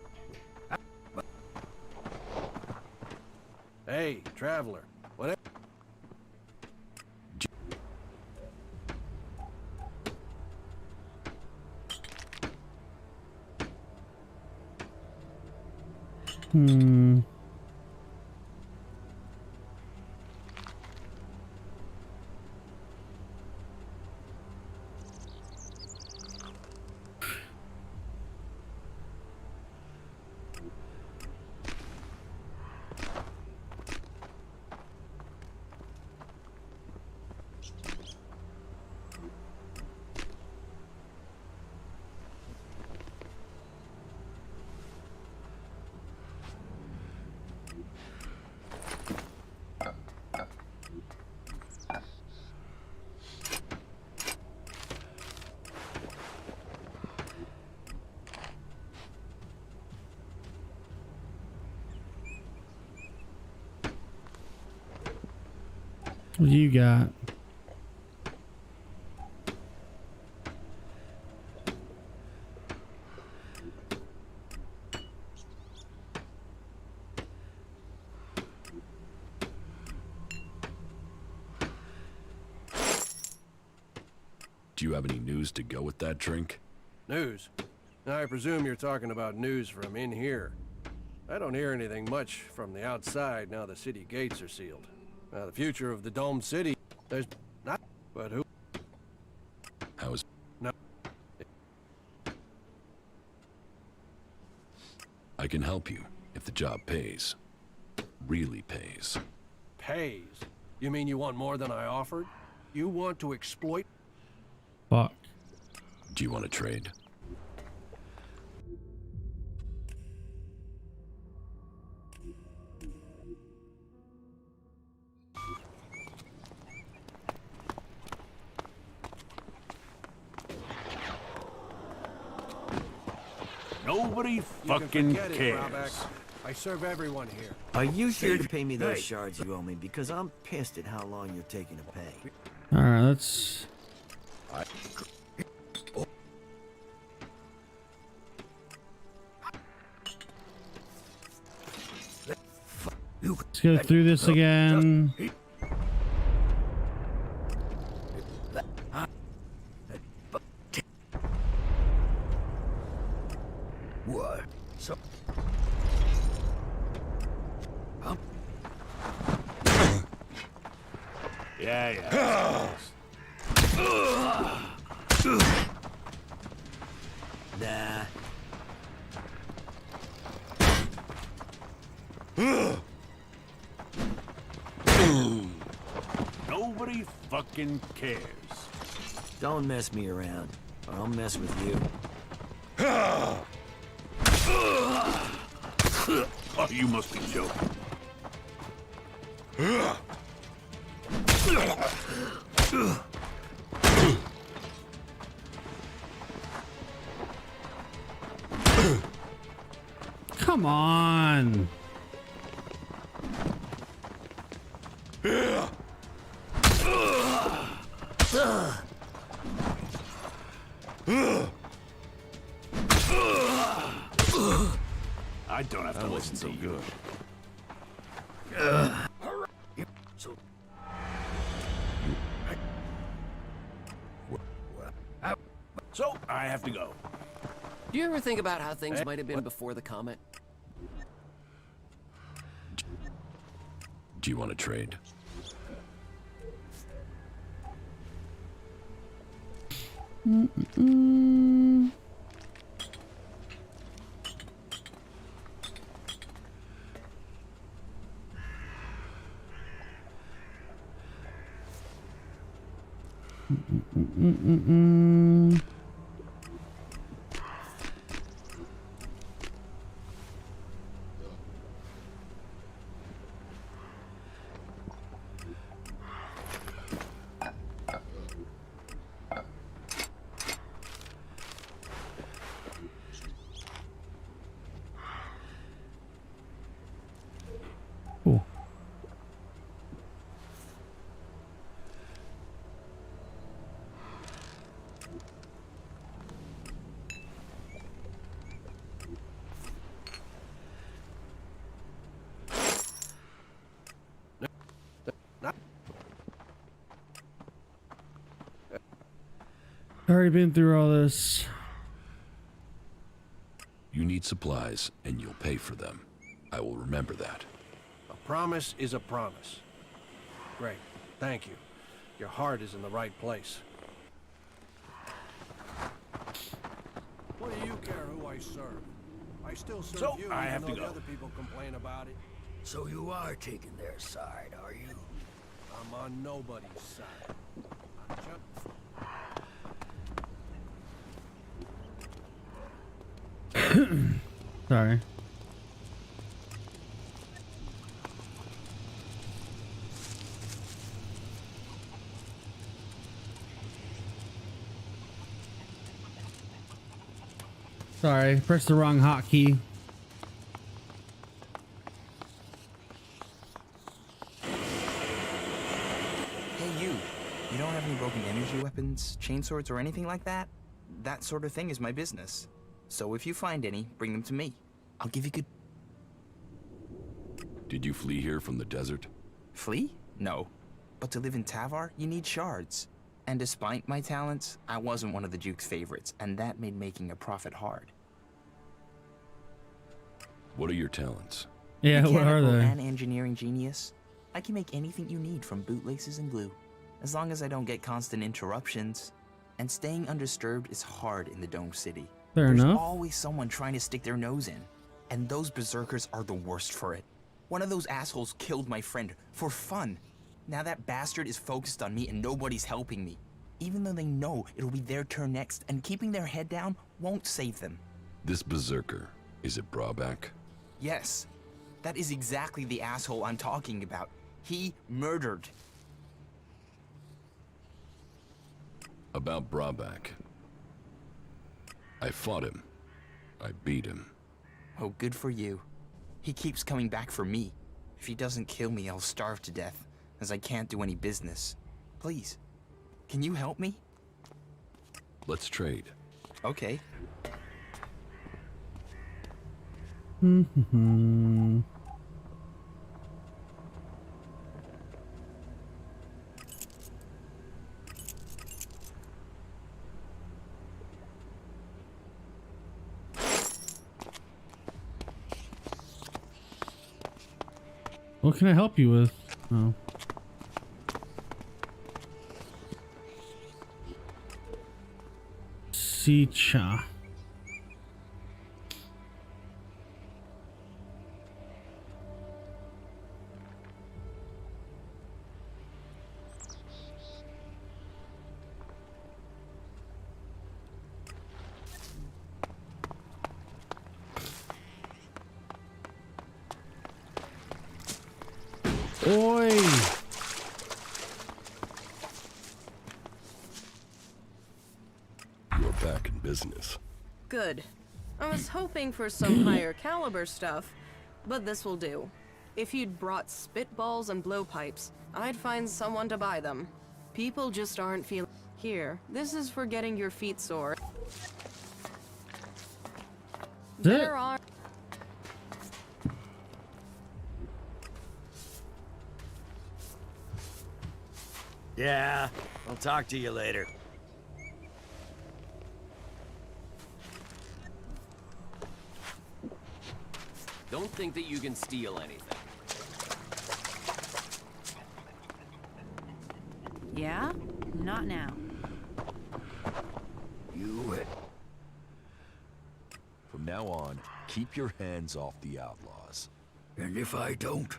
[SPEAKER 6] Hey, traveler. Whatever.
[SPEAKER 1] Hmm. What do you got?
[SPEAKER 4] Do you have any news to go with that drink?
[SPEAKER 6] News? I presume you're talking about news from in here. I don't hear anything much from the outside now the city gates are sealed. Now, the future of the domed city, there's not, but who?
[SPEAKER 4] How is?
[SPEAKER 6] No.
[SPEAKER 4] I can help you if the job pays. Really pays.
[SPEAKER 6] Pays? You mean you want more than I offered? You want to exploit?
[SPEAKER 1] Fuck.
[SPEAKER 4] Do you want to trade?
[SPEAKER 12] Nobody fucking
[SPEAKER 6] Forget it,
[SPEAKER 12] cares.
[SPEAKER 6] Roback. I serve everyone here.
[SPEAKER 5] Are you here to pay me those shards you owe me? Because I'm pissed at how long you're taking to pay.
[SPEAKER 1] All right, let's. Let's go through this again.
[SPEAKER 19] What? So.
[SPEAKER 12] Yeah.
[SPEAKER 5] Nah.
[SPEAKER 10] nobody fucking cares.
[SPEAKER 5] Don't mess me around, or I'll mess with you.
[SPEAKER 10] Oh, you must be joking.
[SPEAKER 1] Come on.
[SPEAKER 10] I don't have to listen so good. So I have to go.
[SPEAKER 13] Do you ever think about how things might have been before the comet?
[SPEAKER 4] Do you want to trade?
[SPEAKER 1] Already been through all this.
[SPEAKER 4] You need supplies, and you'll pay for them. I will remember that.
[SPEAKER 6] A promise is a promise. Great. Thank you. Your heart is in the right place. What do you care who I serve? I still serve
[SPEAKER 10] So,
[SPEAKER 6] you,
[SPEAKER 10] I
[SPEAKER 6] even
[SPEAKER 10] have to
[SPEAKER 6] though
[SPEAKER 10] go.
[SPEAKER 6] the other people complain about it.
[SPEAKER 5] So you are taking their side, are you?
[SPEAKER 6] I'm on nobody's side. I'm just...
[SPEAKER 1] Sorry. Sorry, pressed the wrong hotkey.
[SPEAKER 14] Hey, you. You don't have any broken energy weapons, chainswords, or anything like that? That sort of thing is my business. So if you find any, bring them to me. I'll give you good...
[SPEAKER 4] Did you flee here from the desert?
[SPEAKER 14] Flee? No. But to live in Tavar, you need shards. And despite my talents, I wasn't one of the Duke's favorites, and that made making a profit hard.
[SPEAKER 4] What are your talents?
[SPEAKER 1] Yeah, what are
[SPEAKER 14] Mechanical
[SPEAKER 1] they?
[SPEAKER 14] and engineering genius. I can make anything you need from bootlaces and glue, as long as I don't get constant interruptions. And staying undisturbed is hard in the Dome City.
[SPEAKER 1] Fair
[SPEAKER 14] There's
[SPEAKER 1] enough.
[SPEAKER 14] always someone trying to stick their nose in. And those berserkers are the worst for it. One of those assholes killed my friend for fun. Now that bastard is focused on me and nobody's helping me. Even though they know it'll be their turn next, and keeping their head down won't save them.
[SPEAKER 4] This berserker, is it Brabak?
[SPEAKER 14] Yes, that is exactly the asshole I'm talking about. He murdered.
[SPEAKER 4] About Brabak. I fought him. I beat him.
[SPEAKER 14] Oh, good for you. He keeps coming back for me. If he doesn't kill me, I'll starve to death, as I can't do any business. Please, can you help me?
[SPEAKER 4] Let's trade.
[SPEAKER 14] Okay.
[SPEAKER 1] What can I help you with? Oh. Sicha. Oi!
[SPEAKER 4] You're back in business.
[SPEAKER 8] Good. I was hoping for some higher caliber stuff, but this will do. If you'd brought spitballs and blowpipes, I'd find someone to buy them. People just aren't feeling... Here, this is for getting your feet sore. There are...
[SPEAKER 5] Yeah, I'll talk to you later.
[SPEAKER 13] Don't think that you can steal anything.
[SPEAKER 18] Yeah? Not now.
[SPEAKER 4] From now on, keep your hands off the outlaws.
[SPEAKER 19] And if I don't?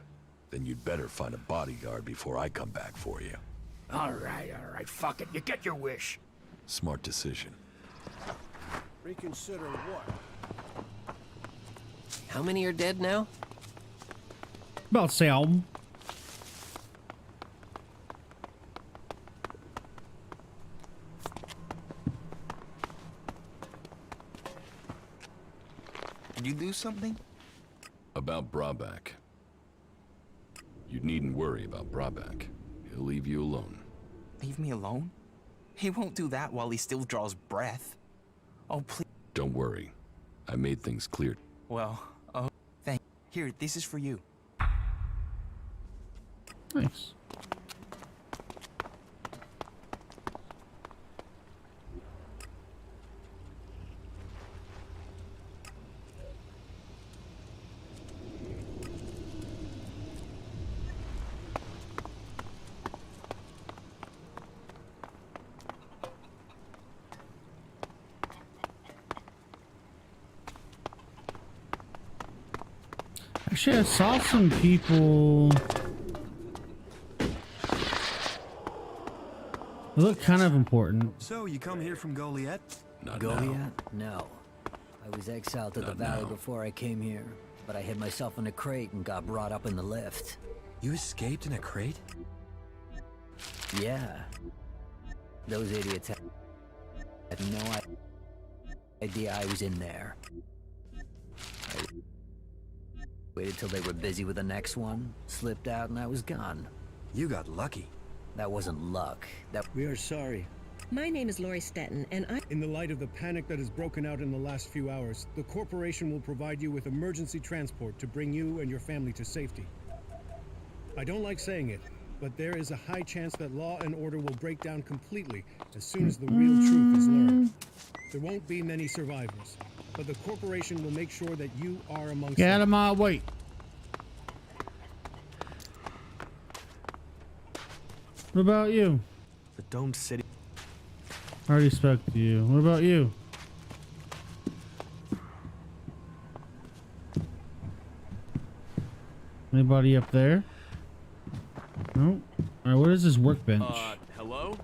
[SPEAKER 4] Then you'd better find a bodyguard before I come back for you.
[SPEAKER 10] All right, fuck it. You get your wish.
[SPEAKER 4] Smart decision.
[SPEAKER 6] Reconsider what?
[SPEAKER 13] How many are dead now?
[SPEAKER 1] About Sam.
[SPEAKER 14] Did you do something?
[SPEAKER 4] About Brabak. You needn't worry about Brabak. He'll leave you alone.
[SPEAKER 14] Leave me alone? He won't do that while he still draws breath. Oh, please.
[SPEAKER 4] Don't worry. I made things clear.
[SPEAKER 14] Well, oh, thank. Here, this is for you.
[SPEAKER 1] Nice. Actually, I saw some people. They look kind of important.
[SPEAKER 15] So, you come here from Goliath?
[SPEAKER 4] Not
[SPEAKER 19] Goliath?
[SPEAKER 4] now.
[SPEAKER 19] No. I was exiled to the
[SPEAKER 4] Not
[SPEAKER 19] valley
[SPEAKER 4] now.
[SPEAKER 19] before I came here, but I hid myself in a crate and got brought up in the lift.
[SPEAKER 15] You escaped in a crate?
[SPEAKER 19] Yeah. Those idiots had no idea I was in there. I waited till they were busy with the next one, slipped out, and I was gone.
[SPEAKER 15] You got lucky.
[SPEAKER 19] That wasn't luck.
[SPEAKER 17] We are sorry.
[SPEAKER 20] My name is Lori Stetton, and I...
[SPEAKER 17] In the light of the panic that has broken out in the last few hours, the corporation will provide you with emergency transport to bring you and your family to safety. I don't like saying it, but there is a high chance that law and order will break down completely as soon as the real truth is learned. There won't be many survivors, but the corporation will make sure that you are amongst
[SPEAKER 1] Get out
[SPEAKER 17] them.
[SPEAKER 1] of my way. What about you?
[SPEAKER 23] The domed city.
[SPEAKER 1] I already spoke to you. What about you? Anybody up there? No. All right. What is this workbench?
[SPEAKER 23] Hello?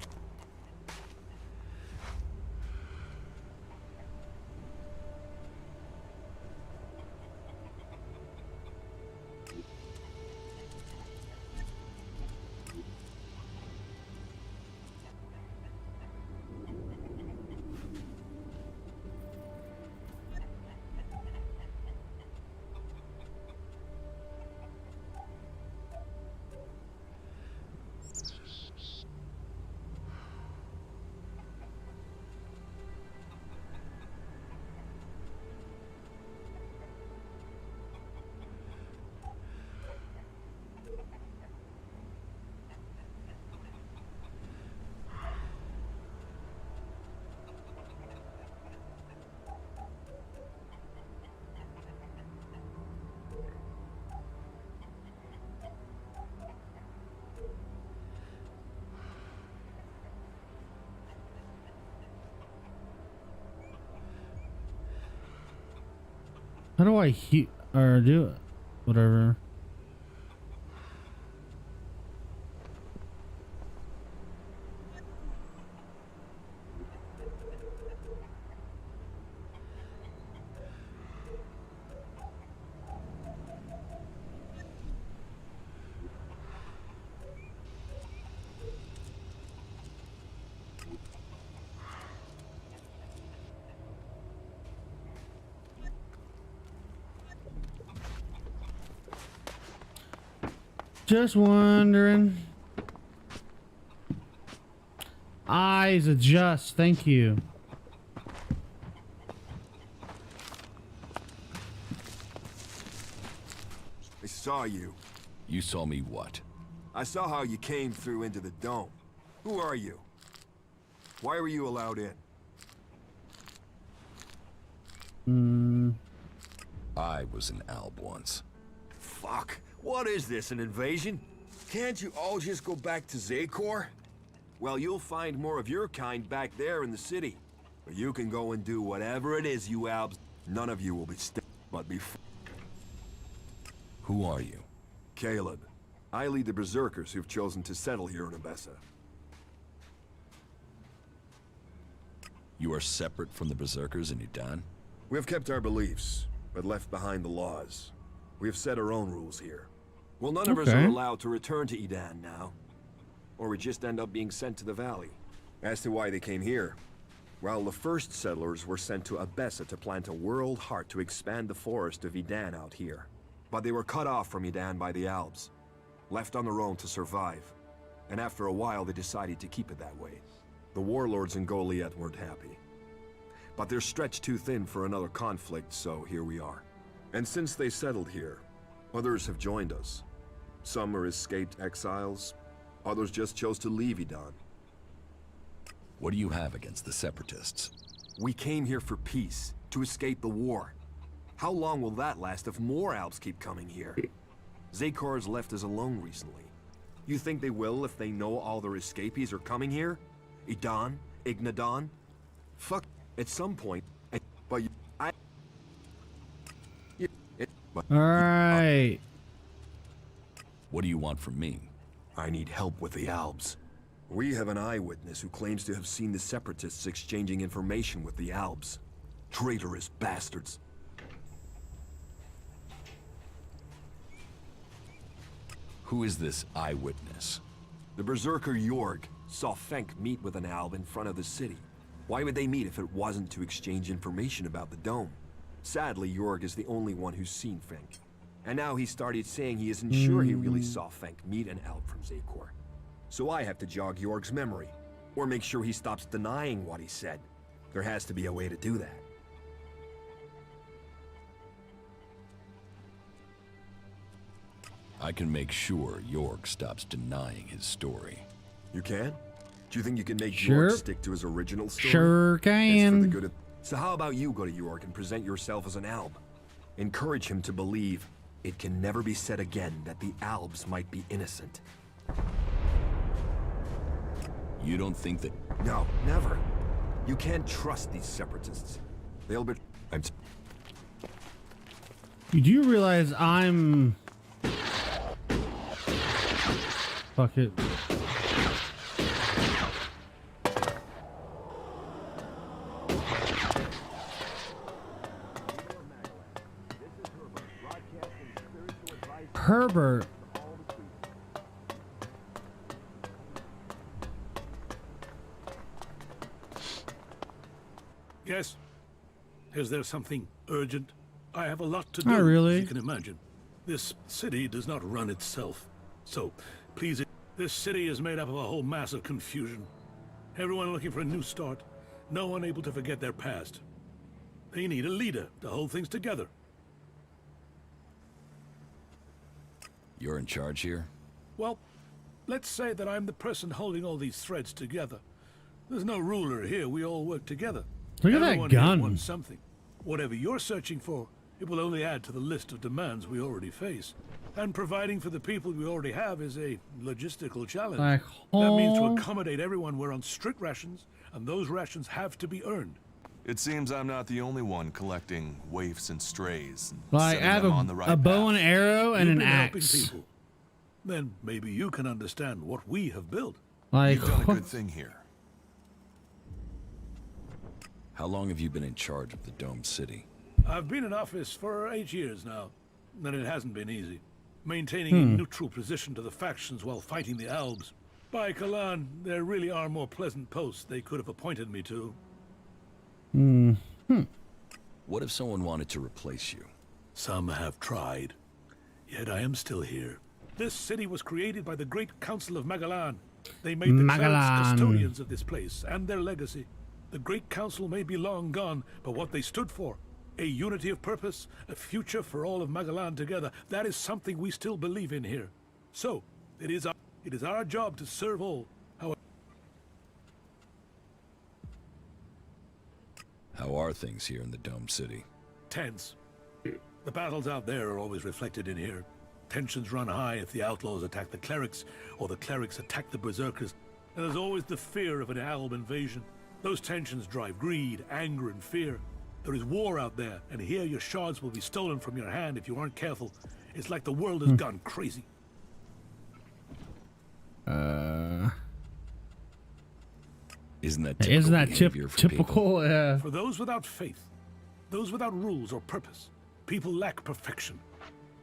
[SPEAKER 1] How do I or do it? Whatever. Just wondering. Eyes adjust. Thank you.
[SPEAKER 3] I saw you.
[SPEAKER 4] You saw me what?
[SPEAKER 3] I saw how you came through into the dome. Who are you? Why were you allowed in?
[SPEAKER 4] I was an alb once.
[SPEAKER 3] Fuck. What is this, an invasion? Can't you all just go back to Zakor? Well, you'll find more of your kind back there in the city. But you can go and do whatever it is, you albs. None of you will be but be
[SPEAKER 4] Who are you?
[SPEAKER 3] Caleb. I lead the Berserkers who've chosen to settle here in Abessa.
[SPEAKER 4] You are separate from the Berserkers in Udan?
[SPEAKER 3] We have kept our beliefs, but left behind the laws. We have set our own rules here. Well, none of us are allowed to return to Edan now. Or we just end up being sent to the valley. As to why they came here, well, the first settlers were sent to Abessa to plant a world heart to expand the forest of Edan out here. But they were cut off from Edan by the Albs, left on their own to survive. And after a while, they decided to keep it that way. The warlords in Goliath weren't happy. But they're stretched too thin for another conflict, so here we are. And since they settled here, others have joined us. Some are escaped exiles, others just chose to leave Edan.
[SPEAKER 4] What do you have against the Separatists?
[SPEAKER 3] We came here for peace, to escape the war. How long will that last if more Alps keep coming here? Zakor has left us alone recently. You think they will if they know all their escapees are coming here? Edan? Ignadon? Fuck, at some point, but
[SPEAKER 1] Alright.
[SPEAKER 4] What do you want from me?
[SPEAKER 3] I need help with the Albs. We have an eyewitness who claims to have seen the Separatists exchanging information with the Albs. Traitorous bastards.
[SPEAKER 4] Who is this eyewitness?
[SPEAKER 3] The Berserker Jorg saw Fenk meet with an Alb in front of the city. Why would they meet if it wasn't to exchange information about the dome? Sadly, Jorg is the only one who's seen Fenk. And now he started saying he isn't sure he really saw Fenk meet an Alb from Zakor. So I have to jog Jorg's memory, or make sure he stops denying what he said. There has to be a way to do that.
[SPEAKER 4] I can make sure Jorg stops denying his story.
[SPEAKER 3] You can? Do you think you can make
[SPEAKER 1] Sure.
[SPEAKER 3] Jorg stick to his original story?
[SPEAKER 1] Sure
[SPEAKER 3] It's for the
[SPEAKER 1] can.
[SPEAKER 3] good of... So how about you go to Jorg and present yourself as an Alb? Encourage him to believe it can never be said again that the Albs might be innocent.
[SPEAKER 4] You don't think that...
[SPEAKER 3] No, never. You can't trust these separatists. They'll be...
[SPEAKER 1] You do realize I'm... Fuck it. Herbert.
[SPEAKER 10] Yes? Is there something urgent? I have a lot to do,
[SPEAKER 1] Not really.
[SPEAKER 10] as you can imagine. This city does not run itself. So, please, this city is made up of a whole mass of confusion. Everyone looking for a new start. No one able to forget their past. They need a leader to hold things together.
[SPEAKER 4] You're in charge here?
[SPEAKER 10] Well, let's say that I'm the person holding all these threads together. There's no ruler here, we all work together.
[SPEAKER 1] Look at that
[SPEAKER 10] Everyone here
[SPEAKER 1] gun.
[SPEAKER 10] wants something. Whatever you're searching for, it will only add to the list of demands we already face. And providing for the people we already have is a logistical challenge.
[SPEAKER 1] Like,
[SPEAKER 10] That means to
[SPEAKER 1] oh.
[SPEAKER 10] accommodate everyone, we're on strict rations, and those rations have to be earned.
[SPEAKER 2] It seems I'm not the only one collecting waifs and strays. And
[SPEAKER 1] Like, I
[SPEAKER 2] setting
[SPEAKER 1] have
[SPEAKER 2] them on the right
[SPEAKER 1] a bow and
[SPEAKER 2] path.
[SPEAKER 1] arrow and
[SPEAKER 10] You've
[SPEAKER 1] an
[SPEAKER 10] been helping
[SPEAKER 1] axe.
[SPEAKER 10] people. Then maybe you can understand what we have built.
[SPEAKER 1] Like,
[SPEAKER 2] You've done a
[SPEAKER 1] what?
[SPEAKER 2] good thing here.
[SPEAKER 4] How long have you been in charge of the Dome City?
[SPEAKER 10] I've been in office for 8 years now, and it hasn't been easy. Maintaining a neutral position to the factions while fighting the Albs. By Kalan, there really are more pleasant posts they could have appointed me to.
[SPEAKER 4] What if someone wanted to replace you?
[SPEAKER 10] Some have tried, yet I am still here. This city was created by the Great Council of Magalan. They made the
[SPEAKER 1] Magalan.
[SPEAKER 10] clerics custodians of this place and their legacy. The Great Council may be long gone, but what they stood for, a unity of purpose, a future for all of Magalan together, that is something we still believe in here. So, it is our job to serve all.
[SPEAKER 4] How are things here in the Dome City?
[SPEAKER 10] Tense. The battles out there are always reflected in here. Tensions run high if the outlaws attack the clerics, or the clerics attack the berserkers. And there's always the fear of an Alb invasion. Those tensions drive greed, anger, and fear. There is war out there, and here your shards will be stolen from your hand if you aren't careful. It's like the world has gone crazy.
[SPEAKER 4] Isn't that
[SPEAKER 1] typical?
[SPEAKER 10] For those without faith, those without rules or purpose, people lack perfection.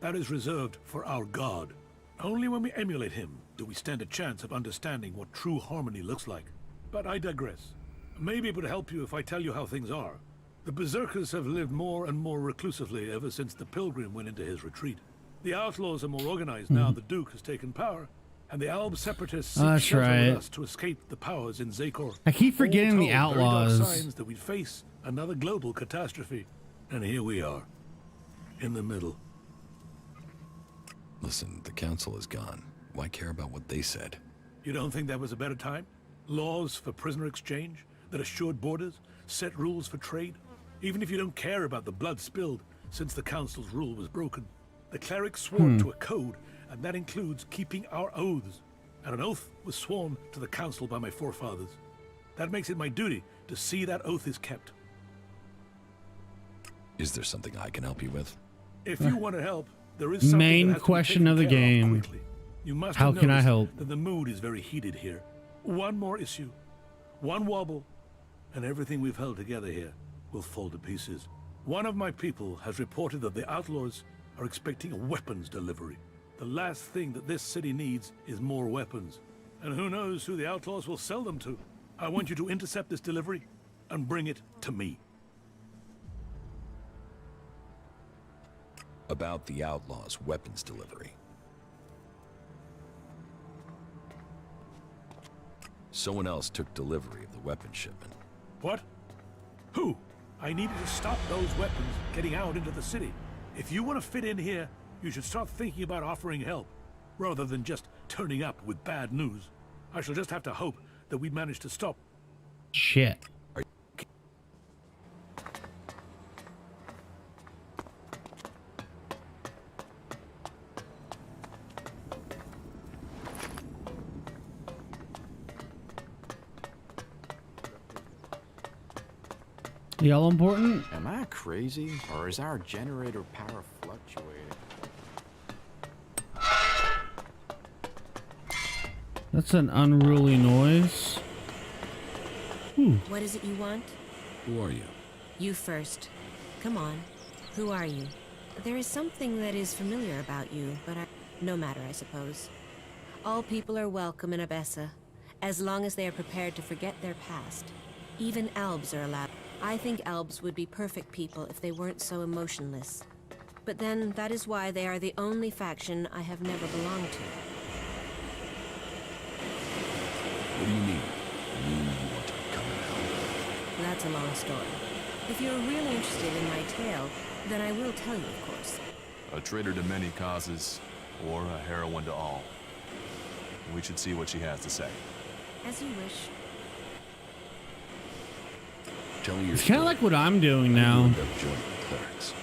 [SPEAKER 10] That is reserved for our God. Only when we emulate him do we stand a chance of understanding what true harmony looks like. But I digress. Maybe it would help you if I tell you how things are. The Berserkers have lived more and more reclusively ever since the Pilgrim went into his retreat. The outlaws are more organized now the Duke has taken power, and the Alb separatists seek shelter with us to escape the powers in Zakor.
[SPEAKER 1] I keep forgetting the outlaws.
[SPEAKER 10] Very dark signs that we'd face another global catastrophe, and here we are, in the middle.
[SPEAKER 4] Listen, the council is gone. Why care about what they said?
[SPEAKER 10] You don't think that was a better time? Laws for prisoner exchange that assured borders, set rules for trade. Even if you don't care about the blood spilled since the council's rule was broken, the clerics swore to a code, and that includes keeping our oaths. And an oath was sworn to the council by my forefathers. That makes it my duty to see that oath is kept.
[SPEAKER 4] Is there something I can help you with?
[SPEAKER 10] If you want to help, there is something
[SPEAKER 1] Main
[SPEAKER 10] that has to be
[SPEAKER 1] question of the
[SPEAKER 10] taken care
[SPEAKER 1] game.
[SPEAKER 10] quickly. You must
[SPEAKER 1] How
[SPEAKER 10] have
[SPEAKER 1] can I
[SPEAKER 10] noticed
[SPEAKER 1] help?
[SPEAKER 10] that the mood is very heated here. One more issue, one wobble, and everything we've held together here will fall to pieces. One of my people has reported that the outlaws are expecting a weapons delivery. The last thing that this city needs is more weapons. And who knows who the outlaws will sell them to. I want you to intercept this delivery and bring it to me.
[SPEAKER 4] About the outlaws' weapons delivery. Someone else took delivery of the weapon shipment.
[SPEAKER 10] What? Who? I needed to stop those weapons getting out into the city. If you want to fit in here, you should start thinking about offering help, rather than just turning up with bad news. I shall just have to hope that we manage to stop.
[SPEAKER 1] Shit. Y'all important?
[SPEAKER 7] Am I crazy, or is our generator power fluctuating?
[SPEAKER 1] That's an unruly noise.
[SPEAKER 20] What is it you want?
[SPEAKER 4] Who are you?
[SPEAKER 20] You first. Come on. Who are you? There is something that is familiar about you, but no matter, I suppose. All people are welcome in Abessa, as long as they are prepared to forget their past. Even Albs are allowed. I think Albs would be perfect people if they weren't so emotionless. But then, that is why they are the only faction I have never belonged to.
[SPEAKER 4] What do you mean? You want to become an elf?
[SPEAKER 20] That's a long story. If you're really interested in my tale, then I will tell you, of course.
[SPEAKER 2] A traitor to many causes, or a heroine to all. We should see what she has to say.
[SPEAKER 20] As you wish.
[SPEAKER 4] Tell me your
[SPEAKER 1] It's kind of like what I'm doing now.
[SPEAKER 4] You end up joining the clerics.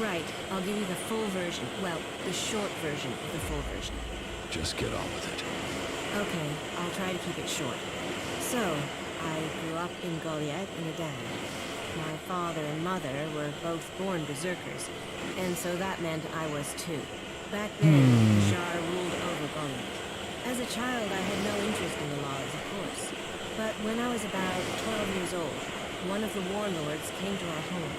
[SPEAKER 20] Right, I'll give you the full version. Well, the short version of the full version.
[SPEAKER 4] Just get on with it.
[SPEAKER 20] Okay, I'll try to keep it short. So, I grew up in Goliath in Edan. My father and mother were both born berserkers, and so that meant I was too. Back then, Shar ruled over Goliath. As a child, I had no interest in the laws, of course. But when I was about 12 years old, one of the warlords came to our home.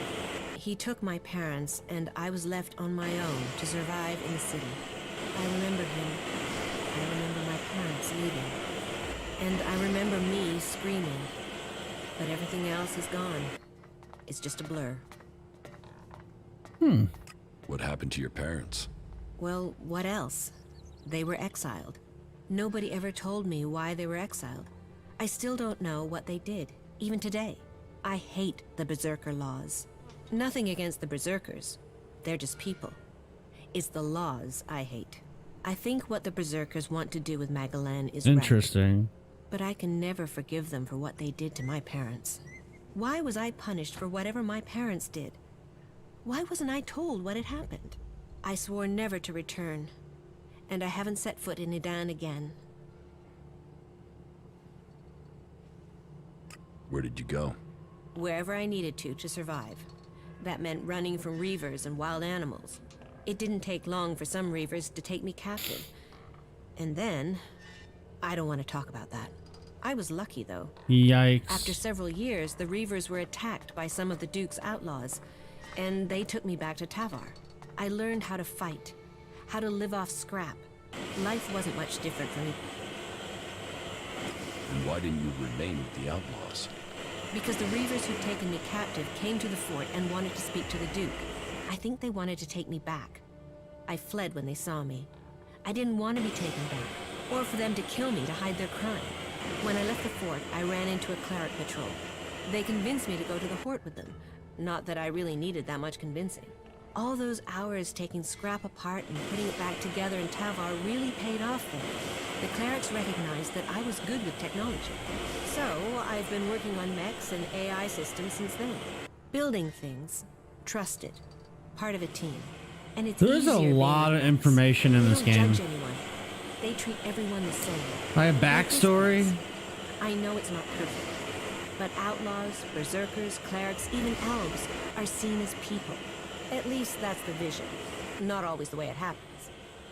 [SPEAKER 20] He took my parents, and I was left on my own to survive in the city. I remember him. I remember my parents leaving. And I remember me screaming. But everything else is gone. It's just a blur.
[SPEAKER 4] What happened to your parents?
[SPEAKER 20] Well, what else? They were exiled. Nobody ever told me why they were exiled. I still don't know what they did, even today. I hate the Berserker laws. Nothing against the Berserkers. They're just people. It's the laws I hate. I think what the Berserkers want to do with Magalan is
[SPEAKER 1] interesting.
[SPEAKER 20] right, but I can never forgive them for what they did to my parents. Why was I punished for whatever my parents did? Why wasn't I told what had happened? I swore never to return, and I haven't set foot in Idan again.
[SPEAKER 4] Where did you go?
[SPEAKER 20] Wherever I needed to survive. That meant running from reavers and wild animals. It didn't take long for some reavers to take me captive. And then, I don't want to talk about that. I was lucky, though.
[SPEAKER 1] Yikes.
[SPEAKER 20] After several years, the reavers were attacked by some of the Duke's outlaws, and they took me back to Tavar. I learned how to fight, how to live off scrap. Life wasn't much different for me.
[SPEAKER 4] And why didn't you remain with the outlaws?
[SPEAKER 20] Because the reavers who'd taken me captive came to the fort and wanted to speak to the Duke. I think they wanted to take me back. I fled when they saw me. I didn't want to be taken back, or for them to kill me to hide their crime. When I left the fort, I ran into a cleric patrol. They convinced me to go to the Hort with them. Not that I really needed that much convincing. All those hours taking scrap apart and putting it back together in Tavar really paid off for me. The clerics recognized that I was good with technology. So, I've been working on mechs and AI systems since then. Building things. Trusted. Part of a team. And it's
[SPEAKER 1] There's a lot of information in this game.
[SPEAKER 20] Judge anyone. They treat everyone the same.
[SPEAKER 1] By a backstory?
[SPEAKER 20] I know it's not perfect, but outlaws, berserkers, clerics, even elves are seen as people. At least that's the vision. Not always the way it happens.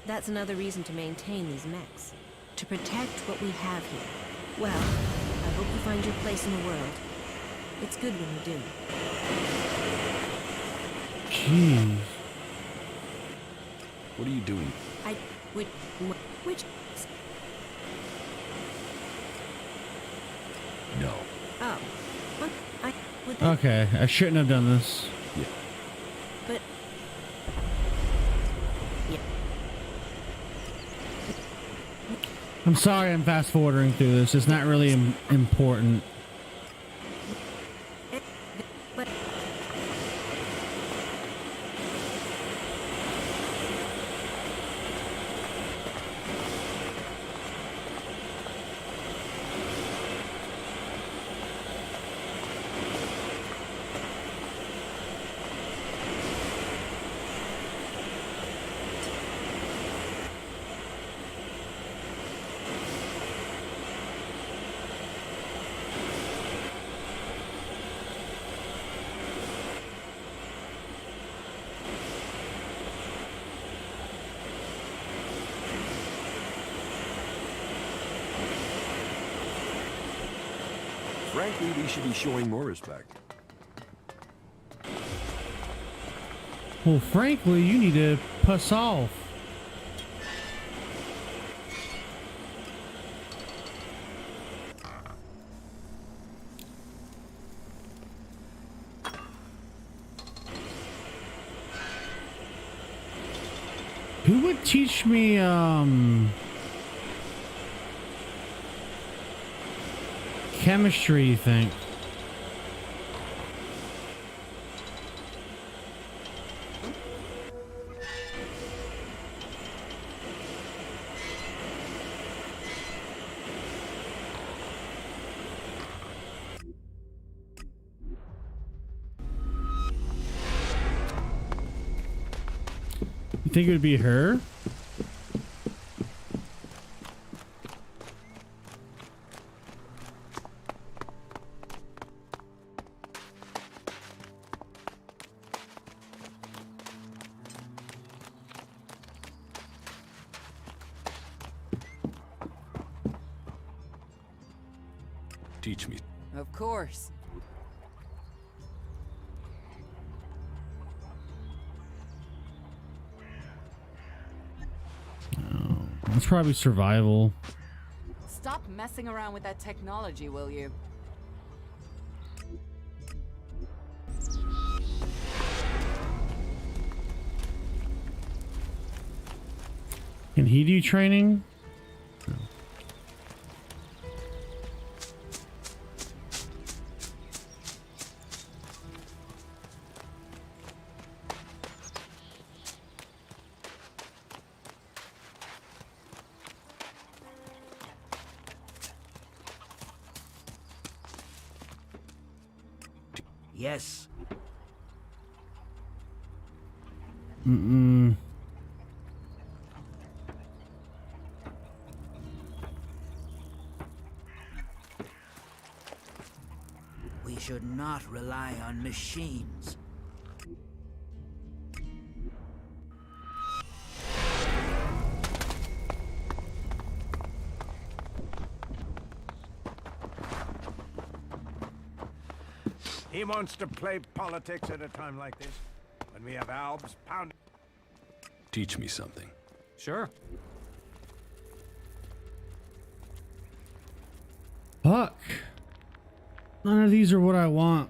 [SPEAKER 20] That's another reason to maintain these mechs. To protect what we have here. Well, I hope you find your place in the world. It's good when you do.
[SPEAKER 1] Jeez.
[SPEAKER 4] What are you doing?
[SPEAKER 20] Which...
[SPEAKER 4] No.
[SPEAKER 20] Oh. What? Would that...
[SPEAKER 1] Okay, I shouldn't have done this.
[SPEAKER 4] Yeah.
[SPEAKER 20] But... Yeah.
[SPEAKER 1] I'm sorry I'm fast forwarding through this. It's not really important.
[SPEAKER 20] But...
[SPEAKER 3] Frankly, we should be showing more respect.
[SPEAKER 1] Well, frankly, you need to puss off. Who would teach me, chemistry, you think? You think it would be her?
[SPEAKER 4] Teach me.
[SPEAKER 18] Of course.
[SPEAKER 1] It's probably survival.
[SPEAKER 18] Stop messing around with that technology, will you?
[SPEAKER 1] Can he do training? No.
[SPEAKER 5] Yes.
[SPEAKER 1] Mm-mm.
[SPEAKER 5] We should not rely on machines.
[SPEAKER 9] He wants to play politics at a time like this, when we have Albs pounding.
[SPEAKER 4] Teach me something.
[SPEAKER 7] Sure.
[SPEAKER 1] Fuck. None of these are what I want.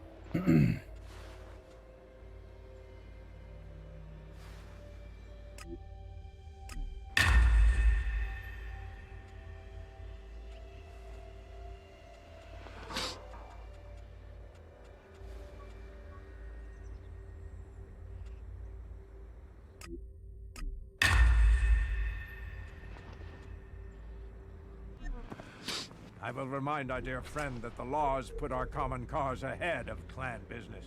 [SPEAKER 9] I will remind our dear friend that the laws put our common cause ahead of clan business.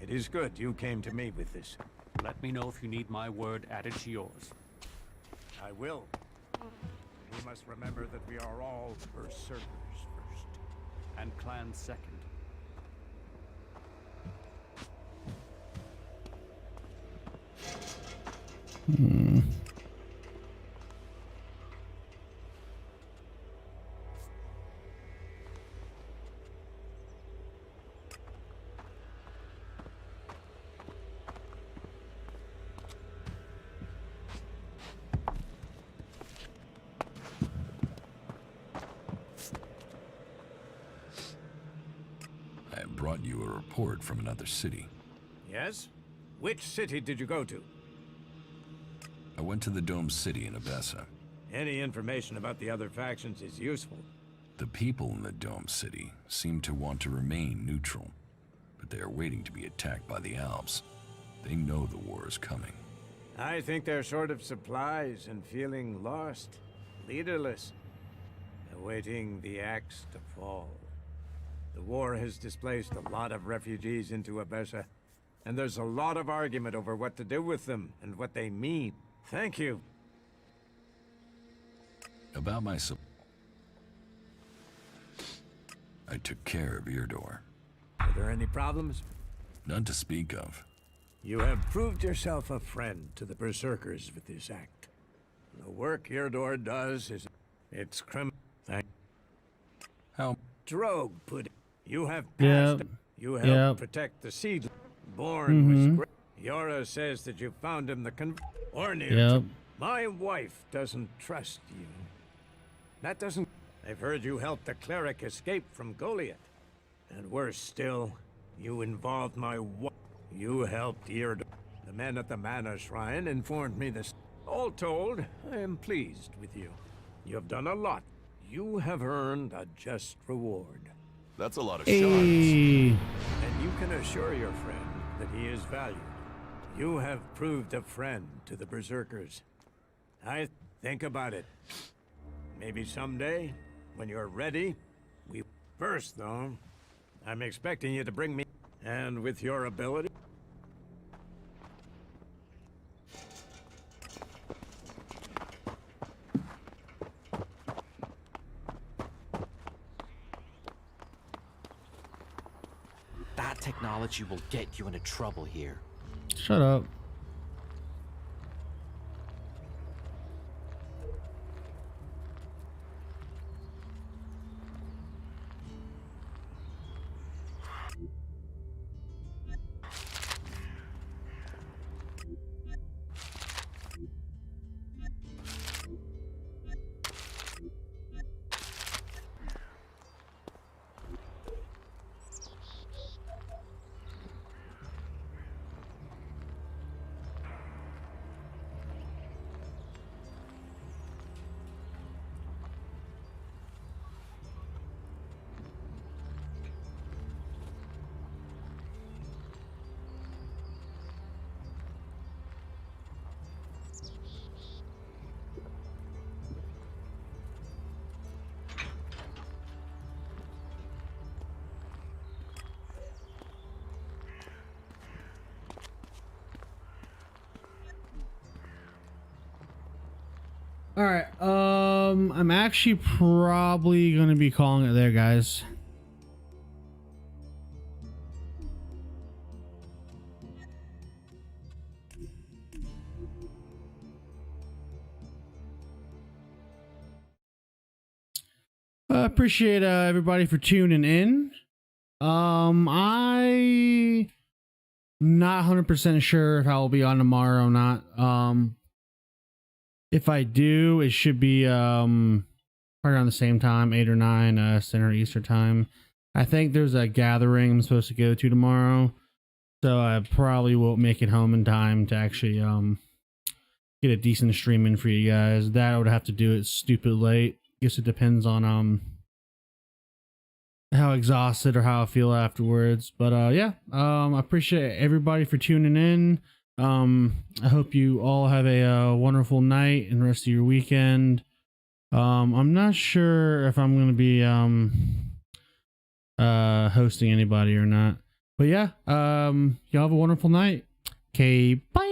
[SPEAKER 9] It is good you came to me with this.
[SPEAKER 11] Let me know if you need my word added to yours.
[SPEAKER 9] I will. We must remember that we are all berserkers first.
[SPEAKER 11] And clans second.
[SPEAKER 1] Hmm.
[SPEAKER 4] I brought you a report from another city.
[SPEAKER 9] Yes? Which city did you go to?
[SPEAKER 4] I went to the Dome City in Abessa.
[SPEAKER 9] Any information about the other factions is useful.
[SPEAKER 4] The people in the Dome City seem to want to remain neutral, but they are waiting to be attacked by the Alps. They know the war is coming.
[SPEAKER 9] I think they're short of supplies and feeling lost, leaderless, awaiting the axe to fall. The war has displaced a lot of refugees into Abessa, and there's a lot of argument over what to do with them and what they mean. Thank you.
[SPEAKER 4] About my I took care of Eardor.
[SPEAKER 9] Are there any problems?
[SPEAKER 4] None to speak of.
[SPEAKER 9] You have proved yourself a friend to the Berserkers with this act. The work Eardor does is... it's criminal.
[SPEAKER 4] How?
[SPEAKER 9] Drogue put it. You have passed...
[SPEAKER 1] Yep.
[SPEAKER 9] You helped
[SPEAKER 1] Yep.
[SPEAKER 9] protect the seed. Born was
[SPEAKER 1] Mhm.
[SPEAKER 9] great. Yora says that you found him or near
[SPEAKER 1] Yep.
[SPEAKER 9] him. My wife doesn't trust you. That doesn't... I've heard you helped the cleric escape from Goliath. And worse still, you involved my wife. You helped Eardor. The men at the Mana Shrine informed me this. All told, I am pleased with you. You have done a lot. You have earned a just reward.
[SPEAKER 2] That's a lot of
[SPEAKER 1] Hey.
[SPEAKER 9] And you can assure your friend that he is valued. You have proved a friend to the Berserkers. I think about it. Maybe someday, when you're ready, we... First, though, I'm expecting you to bring me... And with your ability...
[SPEAKER 7] That technology will get you into trouble here.
[SPEAKER 1] Shut up. All right. I'm actually probably gonna be calling it there, guys. I appreciate everybody for tuning in. I not 100% sure if I will be on tomorrow or not. If I do, it should be right around the same time, 8 or 9 Center Eastern time. I think there's a gathering I'm supposed to go to tomorrow, so I probably won't make it home in time to actually get a decent stream in for you guys. That I would have to do it stupid late. Guess it depends on how exhausted or how I feel afterwards. But yeah, I appreciate everybody for tuning in. I hope you all have a wonderful night and rest of your weekend. I'm not sure if I'm gonna be hosting anybody or not, but yeah, y'all have a wonderful night. Okay, bye.